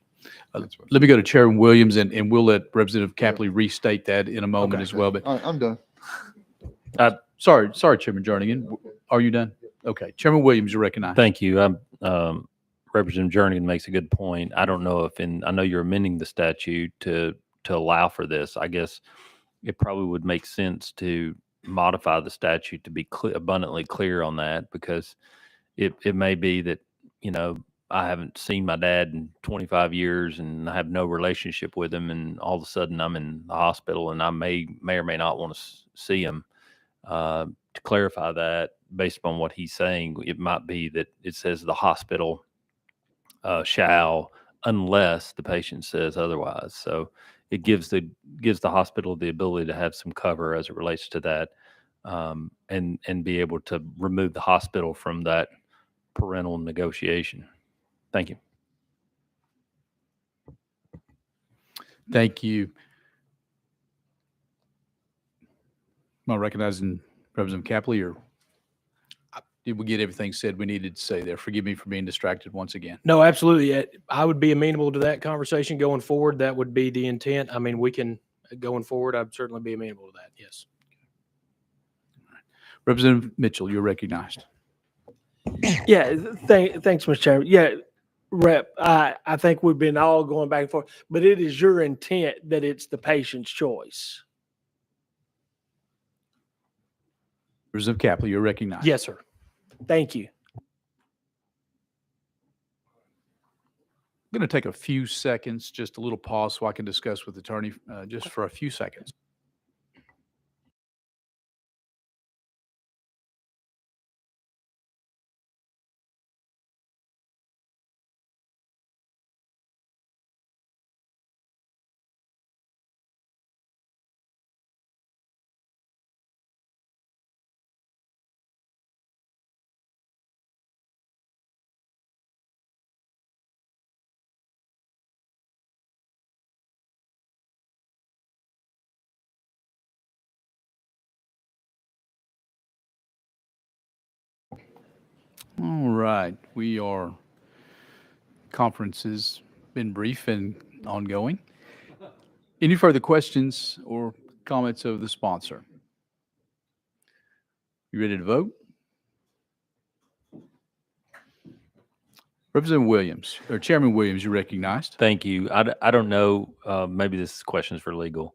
Let me go to Chairman Williams, and we'll let Representative Capley restate that in a moment as well. But I'm done. Sorry, Chairman Jernigan. Are you done? Okay. Chairman Williams, you're recognized. Thank you. Representative Jernigan makes a good point. I don't know I know you're amending the statute to allow for this. I guess it probably would make sense to modify the statute to be abundantly clear on that, because it may be that, I haven't seen my dad in 25 years and I have no relationship with him, and all of a sudden I'm in the hospital and I may or may not want to see him. To clarify that, based upon what he's saying, it might be that it says the hospital shall, unless the patient says otherwise. So it gives the hospital the ability to have some cover as it relates to that, and be able to remove the hospital from that parental negotiation. Thank you. Thank you. Am I recognizing Representative Capley, or did we get everything said we needed to say there? Forgive me for being distracted once again. No, absolutely. I would be amenable to that conversation going forward. That would be the intent. We can, going forward, I'd certainly be amenable to that. Yes. Representative Mitchell, you're recognized. Yeah, thanks, Mr. Chairman. Yeah, Rep, I think we've been all going back and forth, but it is your intent that it's the patient's choice. Representative Capley, you're recognized. Yes, sir. Thank you. I'm going to take a few seconds, just a little pause so I can discuss with the attorney just for a few seconds. All right, conference has been brief and ongoing. Any further questions or comments of the sponsor? You ready to vote? Representative Williams, or Chairman Williams, you're recognized. Thank you. I don't know, maybe this question is for legal.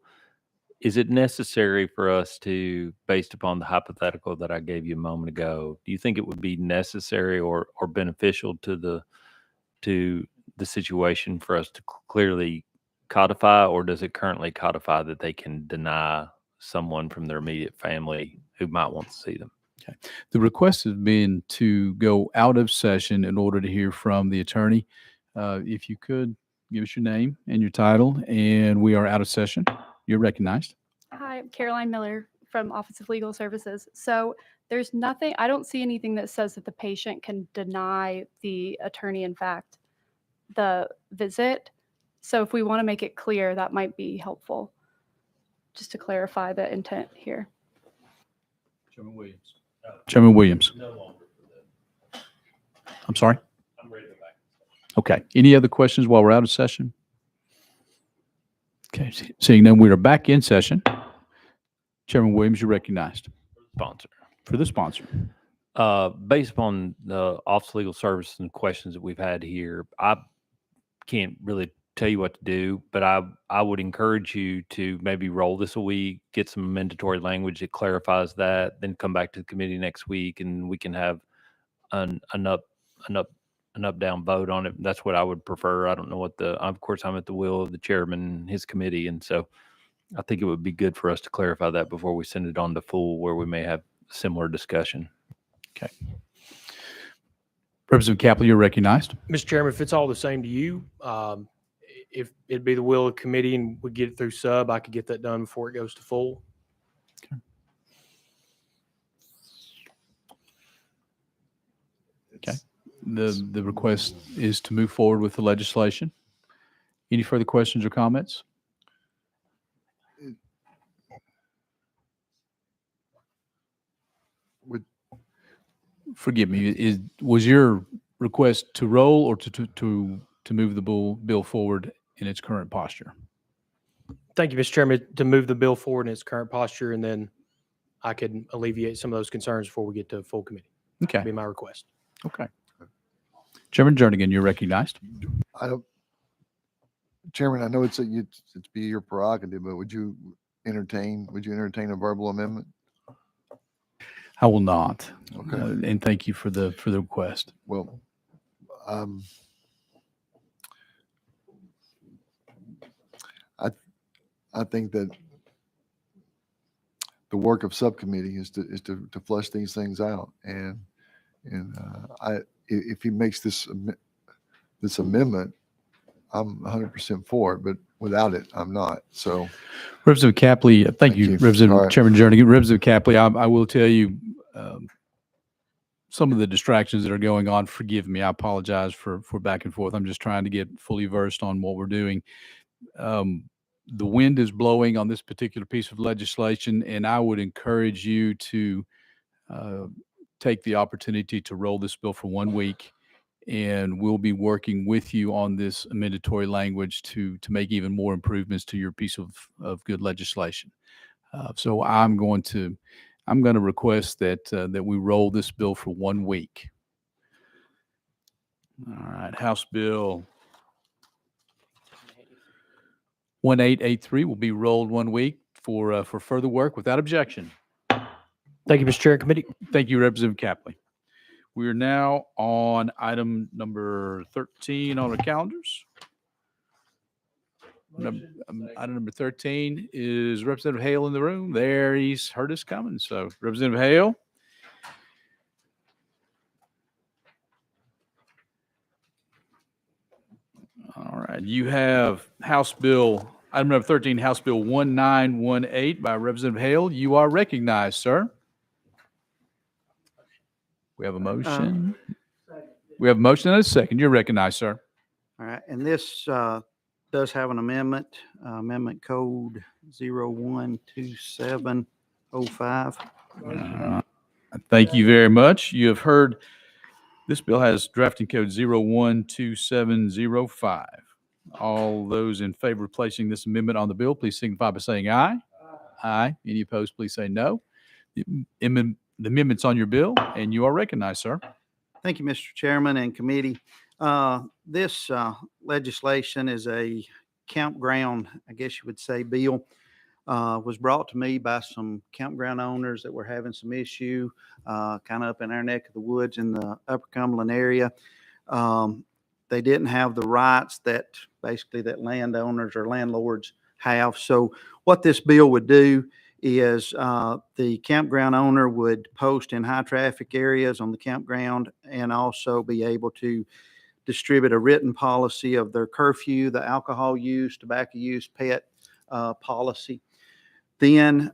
Is it necessary for us to, based upon the hypothetical that I gave you a moment ago, do you think it would be necessary or beneficial to the situation for us to clearly codify, or does it currently codify that they can deny someone from their immediate family who might want to see them? Okay. The request has been to go out of session in order to hear from the attorney. If you could give us your name and your title, and we are out of session. You're recognized. Hi, I'm Caroline Miller from Office of Legal Services. So there's nothing, I don't see anything that says that the patient can deny the attorney, in fact, the visit. So if we want to make it clear, that might be helpful, just to clarify the intent here. Chairman Williams. Chairman Williams. No longer for that. I'm sorry? I'm ready to go back. Okay. Any other questions while we're out of session? Okay. Seeing none, we are back in session. Chairman Williams, you're recognized. Sponsor. For the sponsor. Based upon the Office of Legal Services and questions that we've had here, I can't really tell you what to do, but I would encourage you to maybe roll this a week, get some mandatory language that clarifies that, then come back to the committee next week and we can have an up down vote on it. That's what I would prefer. I don't know of course I'm at the will of the chairman and his committee, and so I think it would be good for us to clarify that before we send it on to full, where we may have similar discussion. Okay. Representative Kaplan, you're recognized. Mr. Chairman, if it's all the same to you, if it'd be the will of the committee and we get it through sub, I could get that done before it goes to full. Okay. The request is to move forward with the legislation. Any further questions or comments? Forgive me, was your request to roll or to move the bill forward in its current posture? Thank you, Mr. Chairman, to move the bill forward in its current posture, and then I could alleviate some of those concerns before we get to full committee. Okay. That'd be my request. Okay. Chairman Jernigan, you're recognized. Chairman, I know it's be your prerogative, but would you entertain a verbal amendment? I will not. Okay. And thank you for the request. Well, I think that the work of subcommittee is to flush these things out, and if he makes this amendment, I'm 100% for it, but without it, I'm not. So, Representative Capley, thank you, Representative right. Chairman Jernigan. Representative Capley, I will tell you some of the distractions that are going on. Forgive me. I apologize for back and forth. I'm just trying to get fully versed on what we're doing. The wind is blowing on this particular piece of legislation, and I would encourage you to take the opportunity to roll this bill for 1 week, and we'll be working with you on this amendatory language to make even more improvements to your piece of good legislation. So I'm going to request that we roll this bill for 1 week. All right, House Bill 1883 will be rolled 1 week for further work without objection. Thank you, Mr. Chair and Committee. Thank you, Representative Capley. We are now on item number 13 on our calendars. Item number 13 is Representative Hale in the room. There, he's heard us coming. So, Representative Hale. All right. You have item number 13, House Bill 1918 by Representative Hale. You are recognized, sir. We have a motion. We have a motion and a second. You're recognized, sir. All right, and this does have an amendment, amendment code 012705. Thank you very much. You have heard This bill has drafting code 012705. All those in favor of placing this amendment on the bill, please signify by saying aye. Aye. Any opposed, please say no. The amendment's on your bill, and you are recognized, sir. Thank you, Mr. Chairman and committee. This legislation is a campground, I guess you would say, bill. Was brought to me by some campground owners that were having some issue kind of up in our neck of the woods in the Upper Cumberland area. They didn't have the rights that basically that landowners or landlords have. So what this bill would do is the campground owner would post in high traffic areas on the campground and also be able to distribute a written policy of their curfew, the alcohol use, tobacco use, pet policy. Then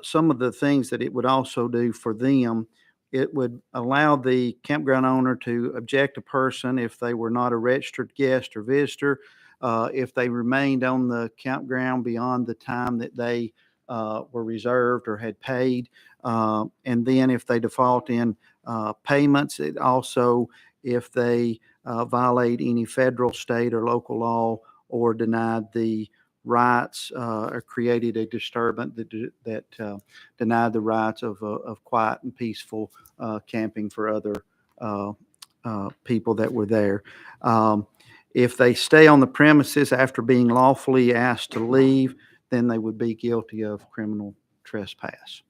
some of the things that it would also do for them, it would allow the campground owner to object a person if they were not a registered guest or visitor, if they remained on the campground beyond the time that they were reserved or had paid, and then if they default in payments, it also if they violate any federal, state, or local law or denied the rights or created a disturbance that denied the rights of quiet and peaceful camping for other people that were there. If they stay on the premises after being lawfully asked to leave, then they would be guilty of criminal trespass.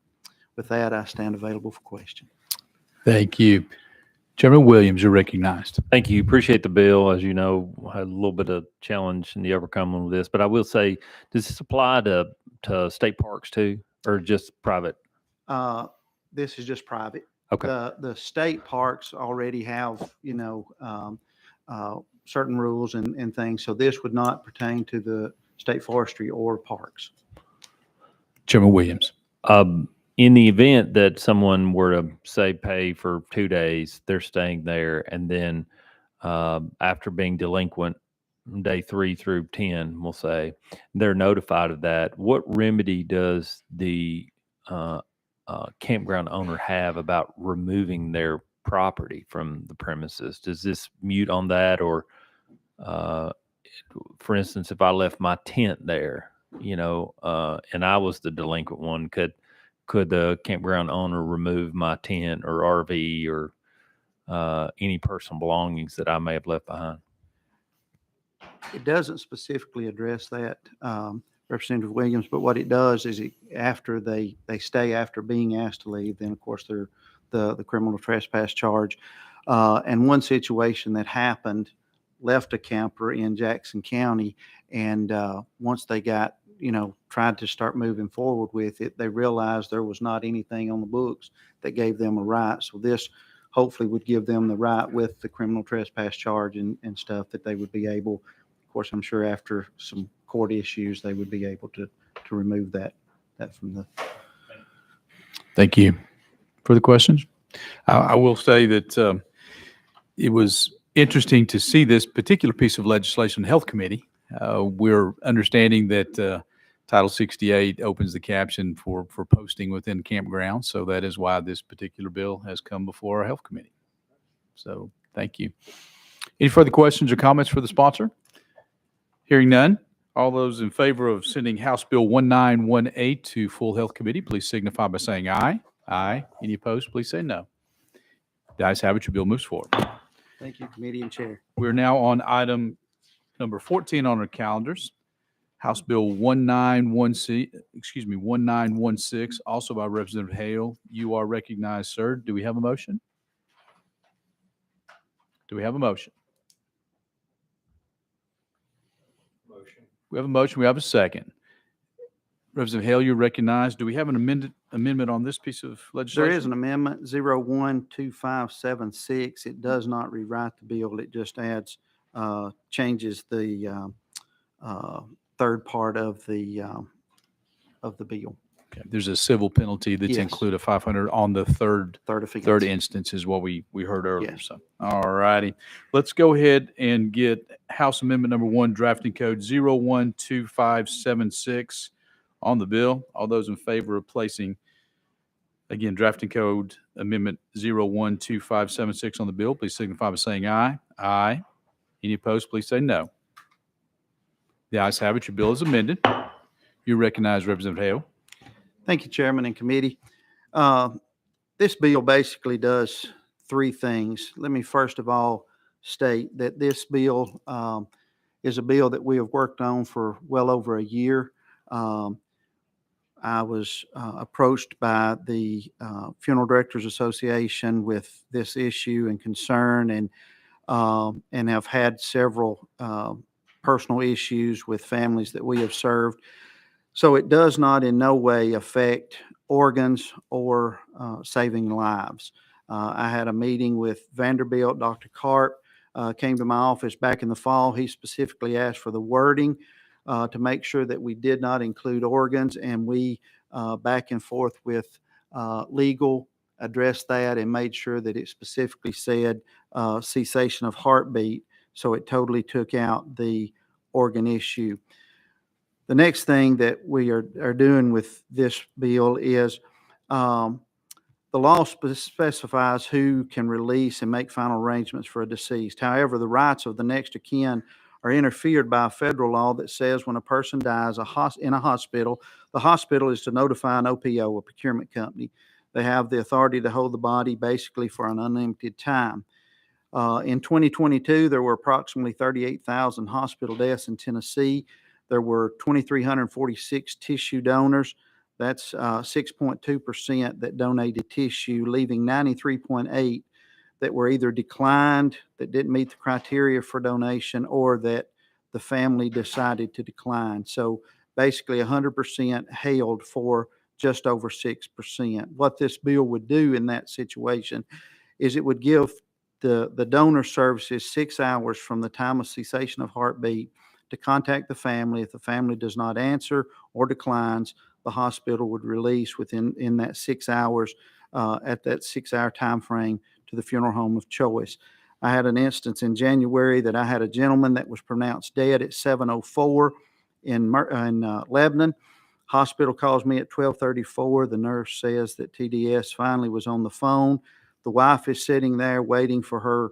With that, I stand available for question. Thank you. Chairman Williams, you're recognized. Thank you. Appreciate the bill. As you know, I had a little bit of challenge in the Upper Cumberland with this, but I will say, does this apply to state parks too, or just private? This is just private. Okay. The state parks already have, certain rules and things. So this would not pertain to the state forestry or parks. Chairman Williams. In the event that someone were to say pay for 2 days, they're staying there, and then after being delinquent day 3 through 10, we'll say, they're notified of that, what remedy does the campground owner have about removing their property from the premises? Does this mute on that? Or for instance, if I left my tent there, and I was the delinquent one, could the campground owner remove my tent or RV or any personal belongings that I may have left behind? It doesn't specifically address that, Representative Williams, but what it does is after they stay after being asked to leave, then of course they're the criminal trespass charge. And one situation that happened, left a camper in Jackson County, and once they got tried to start moving forward with it, they realized there was not anything on the books that gave them a right. So this hopefully would give them the right with the criminal trespass charge and stuff that they would be able, of course, I'm sure after some court issues, they would be able to remove that from the. Thank you. Further questions? I will say that it was interesting to see this particular piece of legislation in the Health Committee. We're understanding that Title 68 opens the caption for posting within campgrounds. So that is why this particular bill has come before our Health Committee. So thank you. Any further questions or comments for the sponsor? Hearing none. All those in favor of sending House Bill 1918 to full Health Committee, please signify by saying aye. Aye. Any opposed, please say no. The ayes have it. Your bill moves forward. Thank you, committee and chair. We're now on item number 14 on our calendars. House Bill 1916, also by Representative Hale. You are recognized, sir. Do we have a motion? Do we have a motion? We have a motion. We have a second. Representative Hale, you're recognized. Do we have an amendment on this piece of legislation? There is an amendment, 012576. It does not rewrite the bill. It just adds, changes the third part of the bill. Okay. There's a civil penalty that's Yes. included 500 on the third offense. instance is what we heard earlier. Yes. So, all righty. Let's go ahead and get House Amendment number 1, drafting code 012576 on the bill. All those in favor of placing, again, drafting code Amendment 012576 on the bill, please signify by saying aye. Aye. Any opposed, please say no. The ayes have it. Your bill is amended. You recognize Representative Hale. Thank you, Chairman and Committee. This bill basically does three things. Let me first of all state that this bill is a bill that we have worked on for well over a year. I was approached by the Funeral Directors Association with this issue and concern, and have had several personal issues with families that we have served. So it does not in no way affect organs or saving lives. I had a meeting with Vanderbilt. Dr. Karp came to my office back in the fall. He specifically asked for the wording to make sure that we did not include organs, and we back and forth with legal addressed that and made sure that it specifically said cessation of heartbeat, so it totally took out the organ issue. The next thing that we are doing with this bill is the law specifies who can release and make final arrangements for a deceased. However, the rights of the next of kin are interfered by a federal law that says when a person dies in a hospital, the hospital is to notify an OPO, a procurement company. They have the authority to hold the body basically for an unlimited time. In 2022, there were approximately 38,000 hospital deaths in Tennessee. There were 2,346 tissue donors. That's 6.2% that donated tissue, leaving 93.8 that were either declined, that didn't meet the criteria for donation, or that the family decided to decline. So basically 100% held for just over 6%. What this bill would do in that situation is it would give the donor services 6 hours from the time of cessation of heartbeat to contact the family. If the family does not answer or declines, the hospital would release within that 6 hours at that 6 hour time frame to the funeral home of choice. I had an instance in January that I had a gentleman that was pronounced dead at 7:04 in Lebanon. Hospital calls me at 12:34. The nurse says that TDS finally was on the phone. The wife is sitting there waiting for her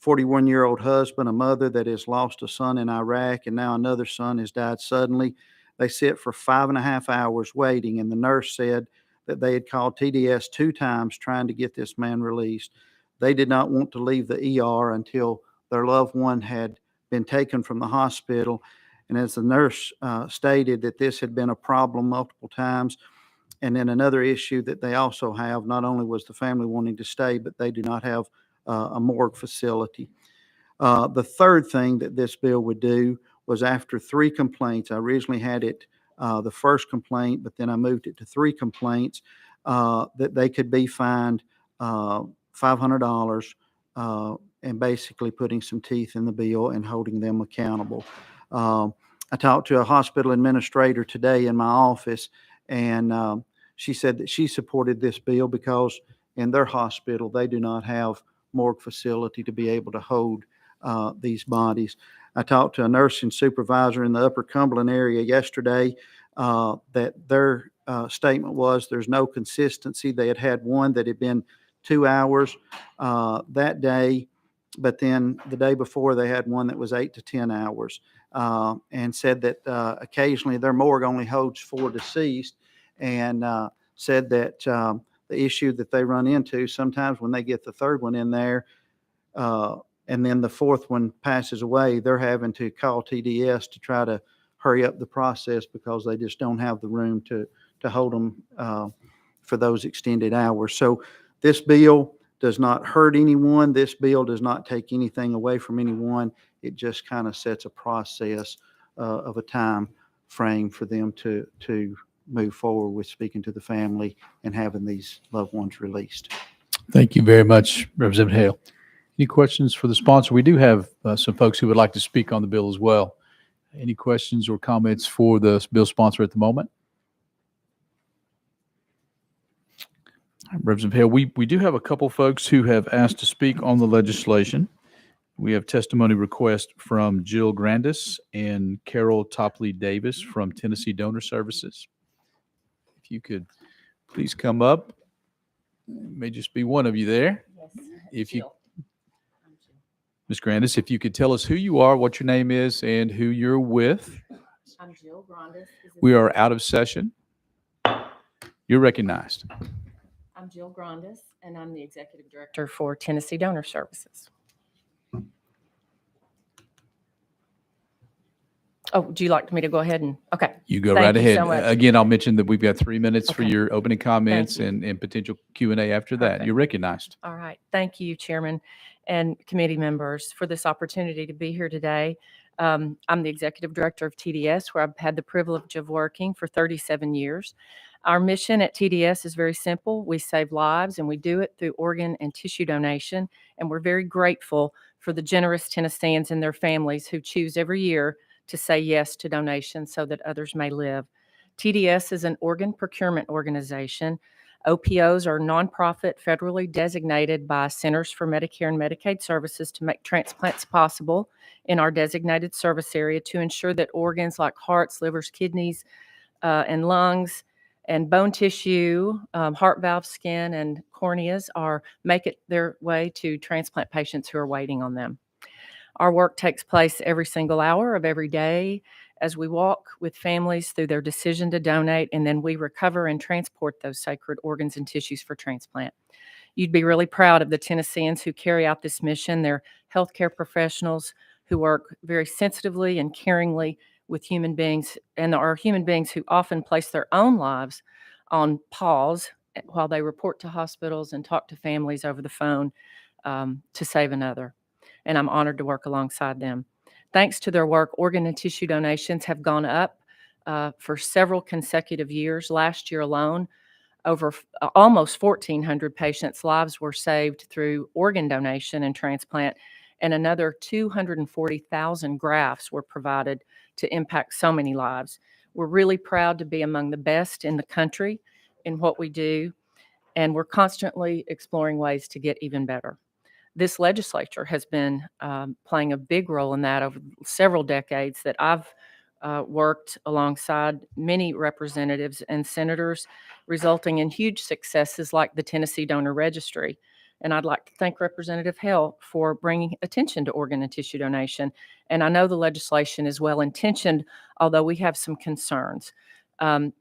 41-year-old husband, a mother that has lost a son in Iraq, and now another son has died suddenly. They sit for 5.5 hours waiting, and the nurse said that they had called TDS 2 times trying to get this man released. They did not want to leave the ER until their loved one had been taken from the hospital. And as the nurse stated, that this had been a problem multiple times. And then another issue that they also have, not only was the family wanting to stay, but they do not have a morgue facility. The third thing that this bill would do was, after 3 complaints, I originally had it the first complaint, but then I moved it to 3 complaints, that they could be fined $500 and basically putting some teeth in the bill and holding them accountable. I talked to a hospital administrator today in my office, and she said that she supported this bill because in their hospital, they do not have morgue facility to be able to hold these bodies. I talked to a nursing supervisor in the Upper Cumberland area yesterday that their statement was there's no consistency. They had one that had been 2 hours that day, but then the day before they had one that was 8 to 10 hours, and said that occasionally their morgue only holds 4 deceased, and said that the issue that they run into sometimes when they get the third one in there, and then the fourth one passes away, they're having to call TDS to try to hurry up the process because they just don't have the room to hold them for those extended hours. So this bill does not hurt anyone. This bill does not take anything away from anyone. It just kind of sets a process of a time frame for them to move forward with speaking to the family and having these loved ones released. Thank you very much, Representative Hale. Any questions for the sponsor? We do have some folks who would like to speak on the bill as well. Any questions or comments for the bill sponsor at the moment? Representative Hale, we do have a couple folks who have asked to speak on the legislation. We have testimony request from Jill Grandis and Carol Topley Davis from Tennessee Donor Services. If you could please come up May just be one of you there. If you, Ms. Grandis, if you could tell us who you are, what your name is, and who you're with. I'm Jill Grandis. We are out of session. You're recognized. I'm Jill Grandis, and I'm the Executive Director for Tennessee Donor Services. Oh, would you like me to go ahead and, okay. You go Thank right you ahead. so much. Again, I'll mention that we've got 3 minutes for Okay. your opening comments you. and potential Q&A after that. Perfect. You're recognized. All right. Thank you, Chairman and committee members, for this opportunity to be here today. I'm the Executive Director of TDS, where I've had the privilege of working for 37 years. Our mission at TDS is very simple. We save lives, and we do it through organ and tissue donation. And we're very grateful for the generous Tennesseans and their families who choose every year to say yes to donations so that others may live. TDS is an organ procurement organization. OPOs are nonprofit, federally designated by Centers for Medicare and Medicaid Services to make transplants possible in our designated service area to ensure that organs like hearts, livers, kidneys, and lungs, and bone tissue, heart valve, skin, and corneas make it their way to transplant patients who are waiting on them. Our work takes place every single hour of every day as we walk with families through their decision to donate, and then we recover and transport those sacred organs and tissues for transplant. You'd be really proud of the Tennesseans who carry out this mission. They're healthcare professionals who work very sensitively and caringly with human beings, and are human beings who often place their own lives on pause while they report to hospitals and talk to families over the phone to save another. And I'm honored to work alongside them. Thanks to their work, organ and tissue donations have gone up for several consecutive years. Last year alone, over almost 1,400 patients' lives were saved through organ donation and transplant, and another 240,000 grafts were provided to impact so many lives. We're really proud to be among the best in the country in what we do, and we're constantly exploring ways to get even better. This legislature has been playing a big role in that over several decades that I've worked alongside many representatives and senators, resulting in huge successes like the Tennessee Donor Registry. And I'd like to thank Representative Hale for bringing attention to organ and tissue donation. And I know the legislation is well-intentioned, although we have some concerns.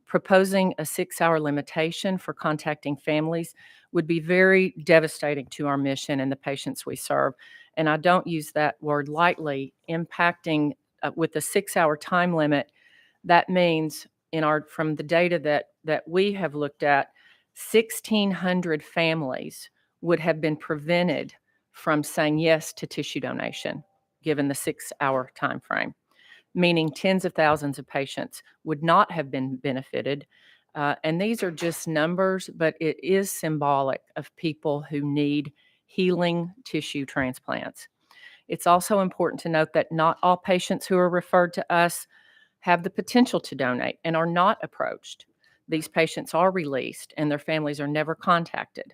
Proposing a 6-hour limitation for contacting families would be very devastating to our mission and the patients we serve. And I don't use that word lightly. Impacting with a 6-hour time limit, that means from the data that we have looked at, 1,600 families would have been prevented from saying yes to tissue donation, given the 6-hour time frame, meaning tens of thousands of patients would not have been benefited. And these are just numbers, but it is symbolic of people who need healing tissue transplants. It's also important to note that not all patients who are referred to us have the potential to donate and are not approached. These patients are released and their families are never contacted.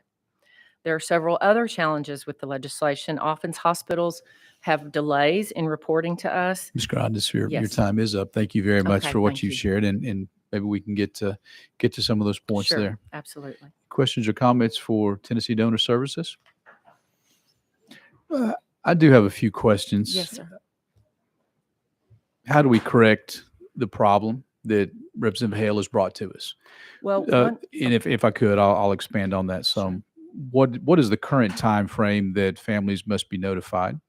There are several other challenges with the legislation. Often hospitals have delays in reporting to us. Ms. Grandis, your Yes. time is up. Thank you very much Okay, for what thank you you. shared, and maybe we can get to some of those points Sure, there. absolutely. Questions or comments for Tennessee Donor Services? I do have a few questions. Yes, sir. How do we correct the problem that Representative Hale has brought to us? Well, And if I could, I'll expand on that some. What is the current time frame that families must be notified?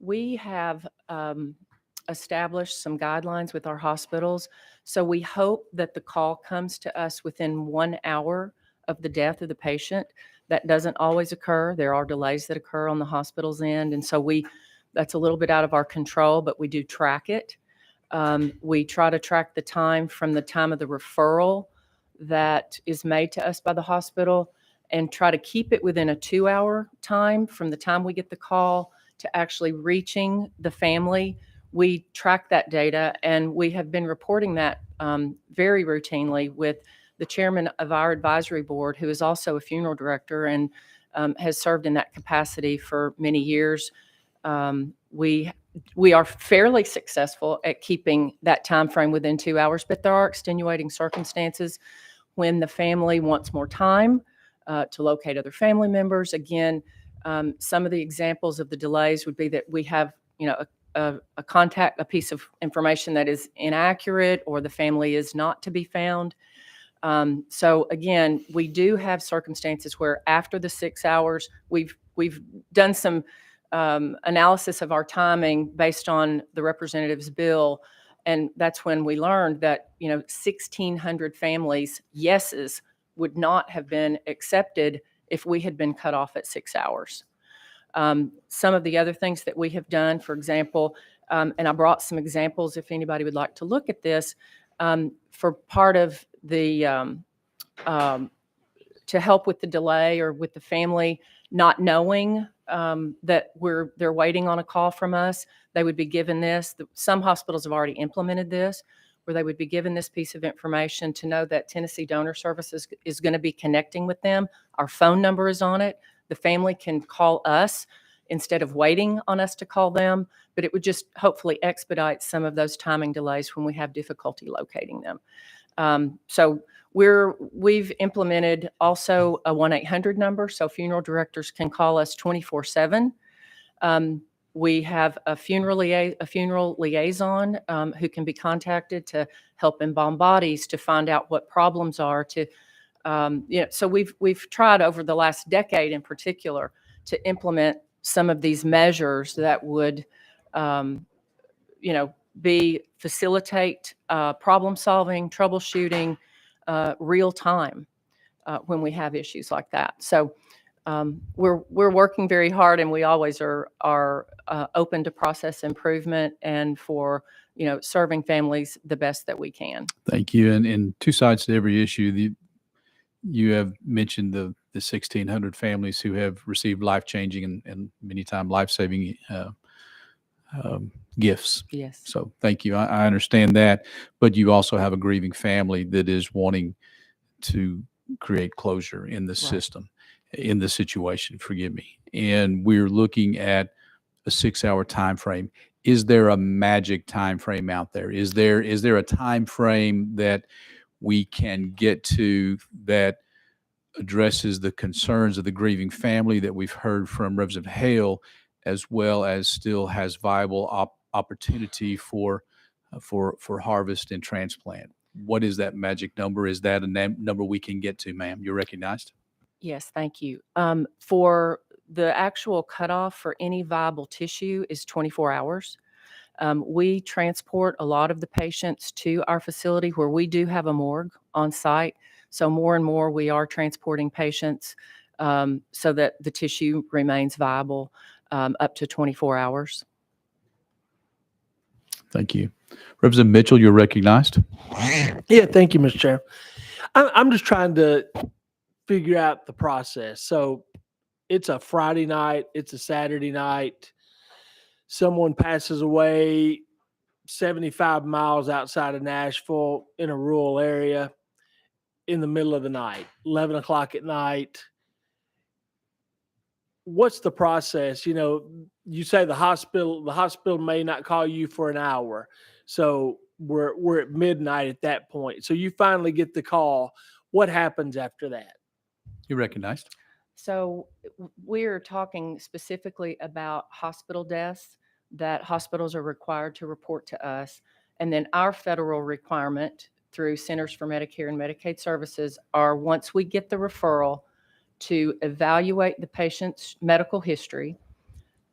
we have established some guidelines with our hospitals. So we hope that the call comes to us within 1 hour of the death of the patient. That doesn't always occur. There are delays that occur on the hospital's end. And so that's a little bit out of our control, but we do track it. We try to track the time from the time of the referral that is made to us by the hospital and try to keep it within a 2-hour time from the time we get the call to actually reaching the family. We track that data, and we have been reporting that very routinely with the chairman of our advisory board, who is also a funeral director and has served in that capacity for many years. We are fairly successful at keeping that time frame within 2 hours, but there are extenuating circumstances when the family wants more time to locate other family members. Again, some of the examples of the delays would be that we have, a piece of information that is inaccurate, or the family is not to be found. So again, we do have circumstances where after the 6 hours, we've done some analysis of our timing based on the representative's bill, and that's when we learned that 1,600 families' yeses would not have been accepted if we had been cut off at 6 hours. Some of the other things that we have done, for example, and I brought some examples if anybody would like to look at this, for part of the, to help with the delay or with the family not knowing that they're waiting on a call from us, they would be given this. Some hospitals have already implemented this, where they would be given this piece of information to know that Tennessee Donor Services is going to be connecting with them. Our phone number is on it. The family can call us instead of waiting on us to call them, but it would just hopefully expedite some of those timing delays when we have difficulty locating them. So we've implemented also a 1-800 number, so funeral directors can call us 24/7. We have a funeral liaison who can be contacted to help embalm bodies, to find out what problems are. So we've tried over the last decade in particular to implement some of these measures that would, facilitate problem solving, troubleshooting, real time when we have issues like that. So we're working very hard, and we always are open to process improvement and for serving families the best that we can. Thank you. And two sides to every issue. You have mentioned the 1,600 families who have received life-changing and many times life-saving gifts. Yes. So thank you. I understand that, but you also have a grieving family that is wanting to create closure in the system, in the situation, forgive me. And we're looking at a 6-hour time frame. Is there a magic time frame out there? Is there a time frame that we can get to that addresses the concerns of the grieving family that we've heard from Representative Hale, as well as still has viable opportunity for harvest and transplant? What is that magic number? Is that a number we can get to, ma'am? You're recognized. Yes, thank you. For the actual cutoff for any viable tissue is 24 hours. We transport a lot of the patients to our facility where we do have a morgue on site. So more and more we are transporting patients so that the tissue remains viable up to 24 hours. Thank you. Representative Mitchell, you're recognized. Yeah, thank you, Mr. Chair. I'm just trying to figure out the process. So it's a Friday night, it's a Saturday night. Someone passes away 75 miles outside of Nashville in a rural area in the middle of the night, 11 o'clock at night. What's the process? You say the hospital may not call you for an hour. So we're at midnight at that point. So you finally get the call. What happens after that? You're recognized. So we're talking specifically about hospital deaths that hospitals are required to report to us. And then our federal requirement through Centers for Medicare and Medicaid Services are, once we get the referral, to evaluate the patient's medical history.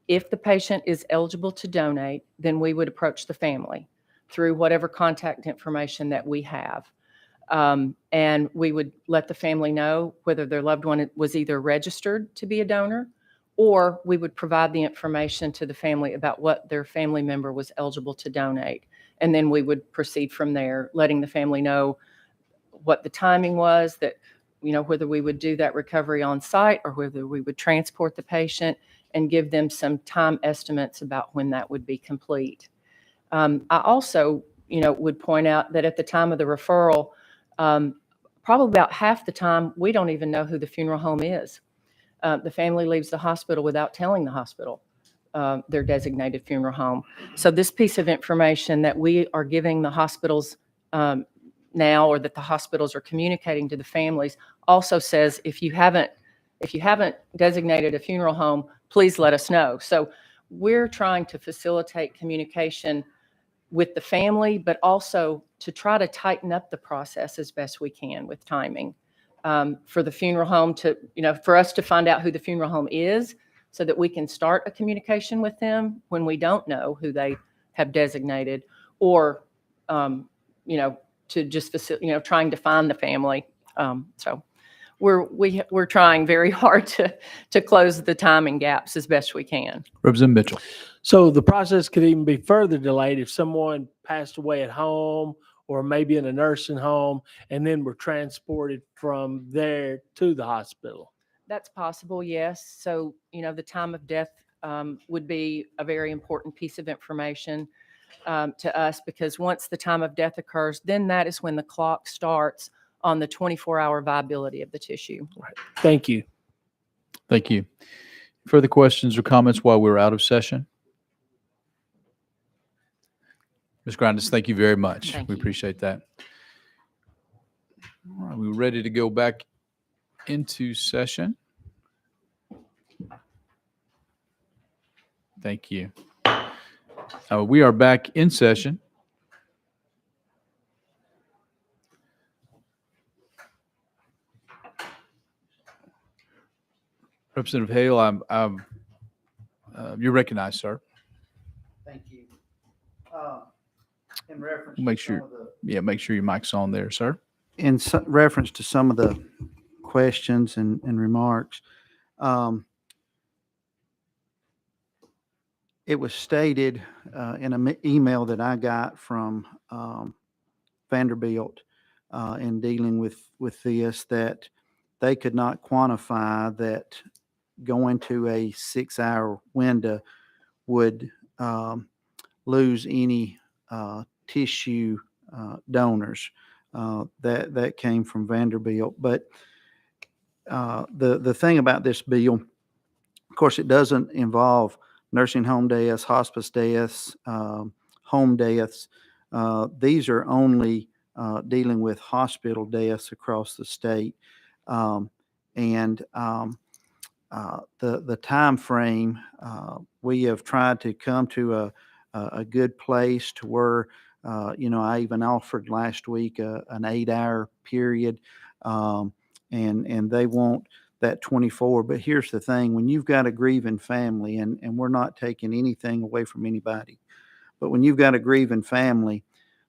If the patient is eligible to donate, then we would approach the family through whatever contact information that we have. And we would let the family know whether their loved one was either registered to be a donor, or we would provide the information to the family about what their family member was eligible to donate. And then we would proceed from there, letting the family know what the timing was, that whether we would do that recovery on site or whether we would transport the patient, and give them some time estimates about when that would be complete. I also, would point out that at the time of the referral, probably about half the time, we don't even know who the funeral home is. The family leaves the hospital without telling the hospital their designated funeral home. So this piece of information that we are giving the hospitals now, or that the hospitals are communicating to the families, also says if you haven't designated a funeral home, please let us know. So we're trying to facilitate communication with the family, but also to try to tighten up the process as best we can with timing. For the funeral home to, for us to find out who the funeral home is so that we can start a communication with them when we don't know who they have designated, or, to just, trying to find the family. So we're trying very hard to close the timing gaps as best we can. Representative Mitchell. So the process could even be further delayed if someone passed away at home or maybe in a nursing home, and then were transported from there to the hospital. That's possible, yes. So, the time of death would be a very important piece of information to us, because once the time of death occurs, then that is when the clock starts on the 24-hour viability of the tissue. Right. Thank you. Thank you. Further questions or comments while we're out of session? Ms. Grindis, thank you very much. Thank We you. appreciate that. All right, we're ready to go back into session. Thank you. We are back in session. Representative Hale, you're recognized, sir. Thank you. In reference Make to sure, some of the, make sure your mic's on there, sir. in reference to some of the questions and remarks, it was stated in an email that I got from Vanderbilt in dealing with this, that they could not quantify that going to a 6-hour window would lose any tissue donors. That came from Vanderbilt. But the thing about this bill, of course, it doesn't involve nursing home deaths, hospice deaths, home deaths. These are only dealing with hospital deaths across the state. The time frame, we have tried to come to a good place to where, I even offered last week an 8-hour period, and they want that 24. But here's the thing: when you've got a grieving family, and we're not taking anything away from anybody, but when you've got a grieving family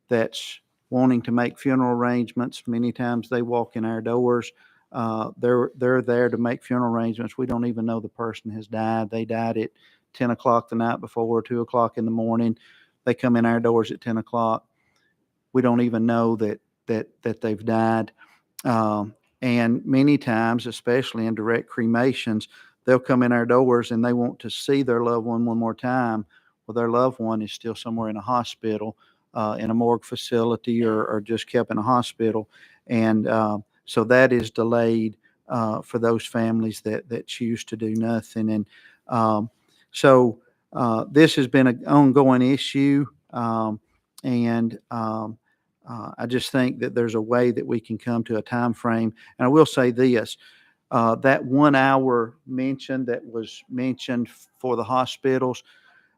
that's wanting to make funeral arrangements, many times they walk in our doors. They're there to make funeral arrangements. We don't even know the person has died. They died at 10 o'clock the night before, 2 o'clock in the morning. They come in our doors at 10 o'clock. We don't even know that they've died. And many times, especially in direct cremations, they'll come in our doors and they want to see their loved one one more time. Well, their loved one is still somewhere in a hospital, in a morgue facility, or just kept in a hospital. And so that is delayed for those families that choose to do nothing. And so this has been an ongoing issue. I just think that there's a way that we can come to a time frame. And I will say this, that 1 hour that was mentioned for the hospitals,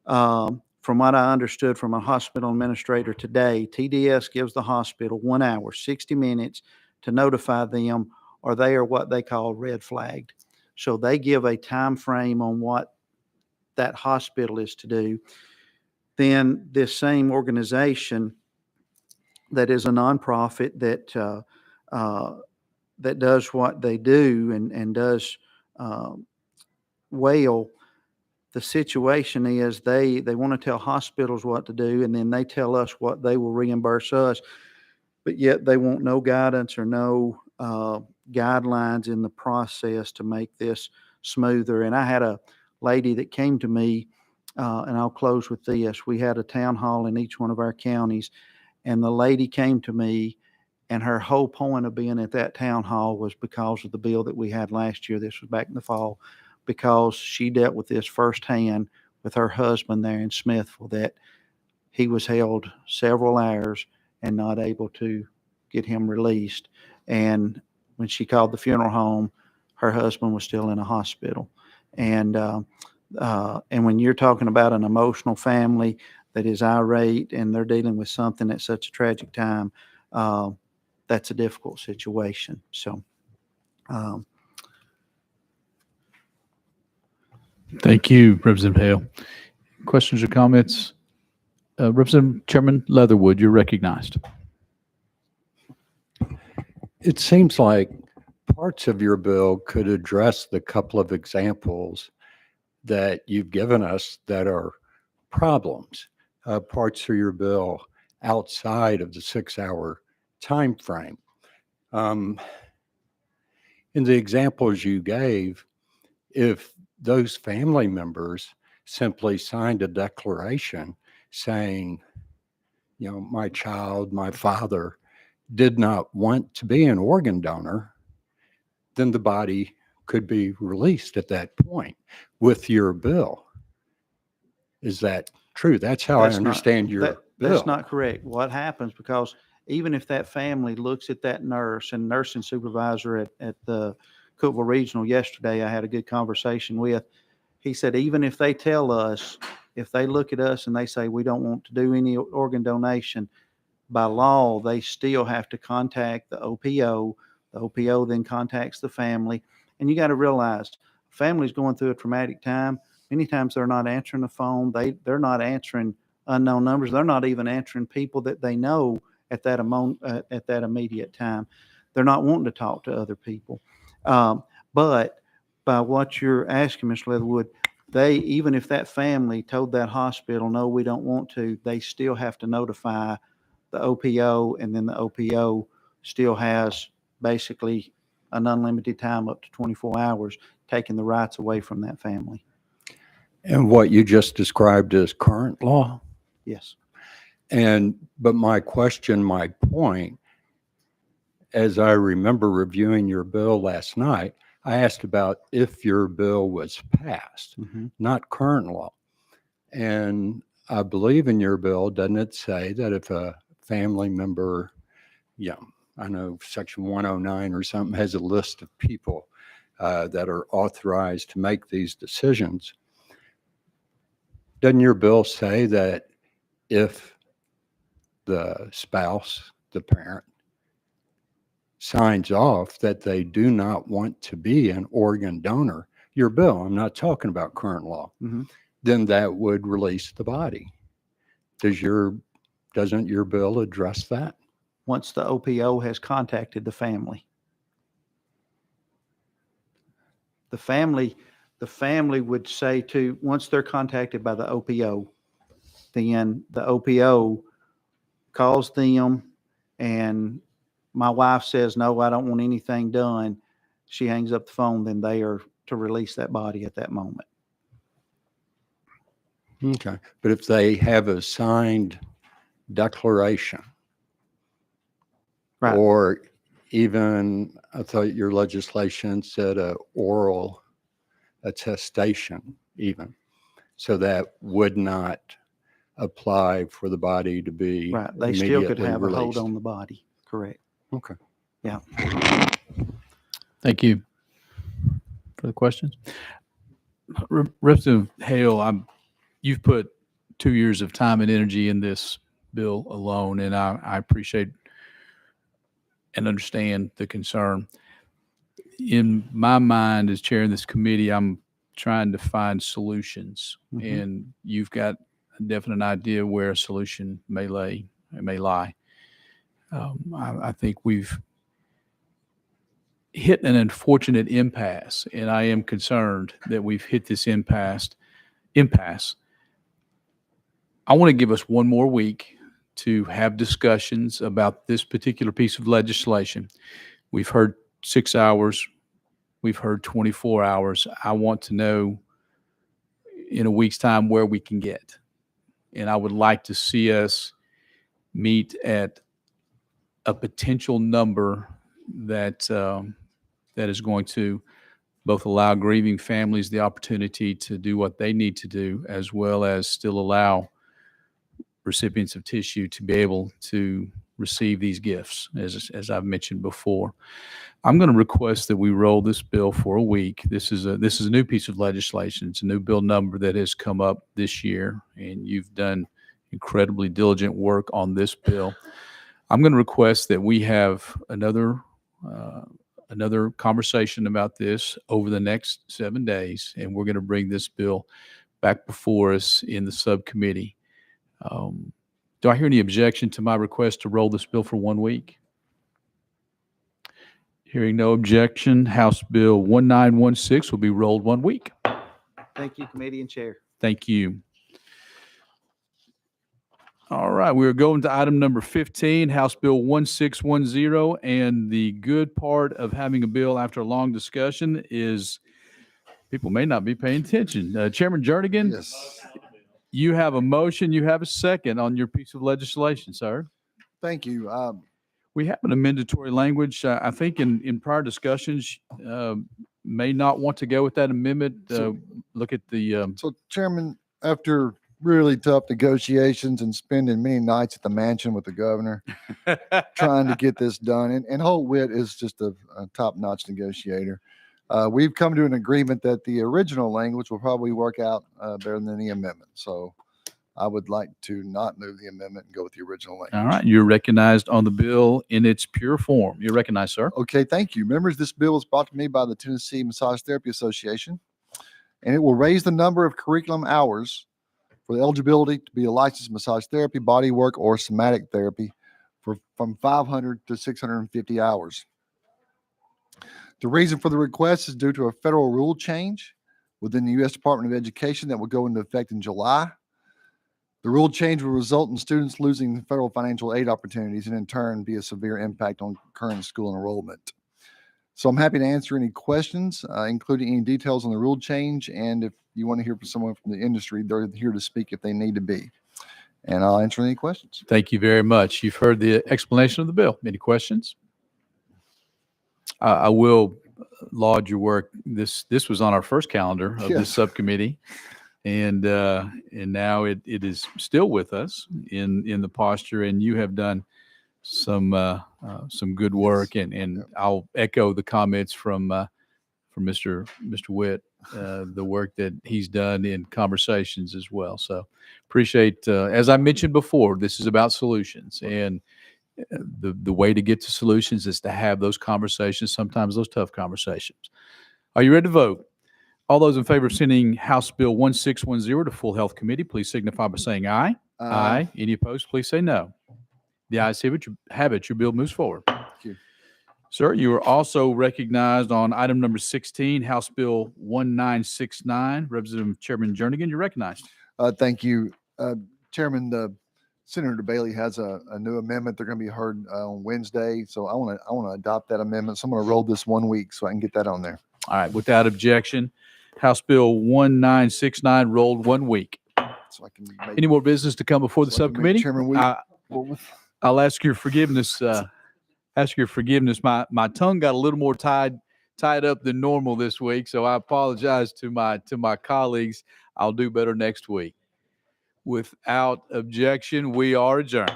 from what I understood from a hospital administrator today, TDS gives the hospital 1 hour, 60 minutes to notify them, or they are what they call red flagged. So they give a time frame on what that hospital is to do. Then this same organization that is a nonprofit that does what they do and does well. The situation is they want to tell hospitals what to do, and then they tell us what they will reimburse us, but yet they want no guidance or no guidelines in the process to make this smoother. And I had a lady that came to me, and I'll close with this. We had a town hall in each one of our counties, and the lady came to me, and her whole point of being at that town hall was because of the bill that we had last year. This was back in the fall, because she dealt with this firsthand with her husband there in Smithville, that he was held several hours and not able to get him released. And when she called the funeral home, her husband was still in a hospital. And when you're talking about an emotional family that is irate and they're dealing with something at such a tragic time, that's a difficult situation. So, Thank you, Representative Hale. Questions or comments? Representative Chairman Leatherwood, you're recognized. It seems like parts of your bill could address the couple of examples that you've given us that are problems. Parts of your bill outside of the 6-hour time frame. In the examples you gave, if those family members simply signed a declaration saying, you know, my child, my father did not want to be an organ donor, then the body could be released at that point with your bill. Is that true? That's how I understand your bill. That's not correct. What happens, because even if that family looks at that nurse and nursing supervisor at the Cookeville Regional yesterday, I had a good conversation with, he said, even if they tell us, if they look at us and they say, we don't want to do any organ donation, by law, they still have to contact the OPO. The OPO then contacts the family. And you got to realize, families going through a traumatic time, many times they're not answering the phone. They're not answering unknown numbers. They're not even answering people that they know at that immediate time. They're not wanting to talk to other people. But by what you're asking, Mr. Leatherwood, even if that family told that hospital, no, we don't want to, they still have to notify the OPO, and then the OPO still has basically an unlimited time up to 24 hours, taking the rights away from that family. And what you just described is current law? Yes. But my question, my point, as I remember reviewing your bill last night, I asked about if your bill was passed, not current law. And I believe in your bill, doesn't it say that if a family member, I know Section 109 or something has a list of people that are authorized to make these decisions. Doesn't your bill say that if the spouse, the parent, signs off that they do not want to be an organ donor, your bill, I'm not talking about current law, then that would release the body. Doesn't your bill address that? Once the OPO has contacted the family. The family would say once they're contacted by the OPO, then the OPO calls them, and my wife says, no, I don't want anything done. She hangs up the phone, then they are to release that body at that moment. Okay. But if they have a signed declaration, right, or even, I thought your legislation said a oral attestation even, so that would not apply for the body to be right. They still could have released. a hold on the body. Correct. Okay. Yeah. Thank you for the questions. Representative Hale, you've put 2 years of time and energy in this bill alone, and I appreciate and understand the concern. In my mind, as chair of this committee, I'm trying to find solutions, and you've got a definite idea where a solution may lie. I think we've hit an unfortunate impasse, and I am concerned that we've hit this impasse. I want to give us one more week to have discussions about this particular piece of legislation. We've heard 6 hours. We've heard 24 hours. I want to know in a week's time where we can get. And I would like to see us meet at a potential number that is going to both allow grieving families the opportunity to do what they need to do, as well as still allow recipients of tissue to be able to receive these gifts, as I've mentioned before. I'm going to request that we roll this bill for a week. This is a new piece of legislation. It's a new bill number that has come up this year, and you've done incredibly diligent work on this bill. I'm going to request that we have another conversation about this over the next 7 days, and we're going to bring this bill back before us in the subcommittee. Do I hear any objection to my request to roll this bill for 1 week? Hearing no objection, House Bill 1916 will be rolled 1 week. Thank you, committee and chair. Thank you. All right, we're going to item number 15, House Bill 1610. And the good part of having a bill after a long discussion is people may not be paying attention. Chairman Jernigan, Yes. you have a motion, you have a second on your piece of legislation, sir. Thank you. We have an amendatory language. I think in prior discussions, may not want to go with that amendment. Look at the. So, Chairman, after really tough negotiations and spending many nights at the mansion with the governor, trying to get this done, and Holt Witt is just a top-notch negotiator. We've come to an agreement that the original language will probably work out better than the amendment. So I would like to not move the amendment and go with the original language. All right, you're recognized on the bill in its pure form. You're recognized, sir. Okay, thank you. Members, this bill was brought to me by the Tennessee Massage Therapy Association, and it will raise the number of curriculum hours for the eligibility to be a licensed massage therapy, body work, or somatic therapy from 500 to 650 hours. The reason for the request is due to a federal rule change within the U.S. Department of Education that will go into effect in July. The rule change will result in students losing federal financial aid opportunities and in turn be a severe impact on current school enrollment. So I'm happy to answer any questions, including any details on the rule change. And if you want to hear from someone from the industry, they're here to speak if they need to be. And I'll answer any questions. Thank you very much. You've heard the explanation of the bill. Any questions? I will laud your work. This was on our first calendar of this subcommittee, and now it is still with us in the posture. And you have done some good work, and I'll echo the comments from Mr. Witt, the work that he's done in conversations as well. So appreciate, as I mentioned before, this is about solutions, and the way to get to solutions is to have those conversations, sometimes those tough conversations. Are you ready to vote? All those in favor of sending House Bill 1610 to full health committee, please signify by saying aye. Aye. Any opposed, please say no. The ayes have it. Your bill moves forward. Thank you. Sir, you are also recognized on item number 16, House Bill 1969. Representative Chairman Jernigan, you're recognized. Thank you. Chairman, Senator Bailey has a new amendment. They're going to be heard on Wednesday. So I want to adopt that amendment. So I'm going to roll this 1 week so I can get that on there. All right. Without objection, House Bill 1969 rolled 1 week. So I can Any more business to come before the subcommittee? Chairman, I'll ask your forgiveness. My tongue got a little more tied up than normal this week, so I apologize to my colleagues. I'll do better next week. Without objection, we are adjourned.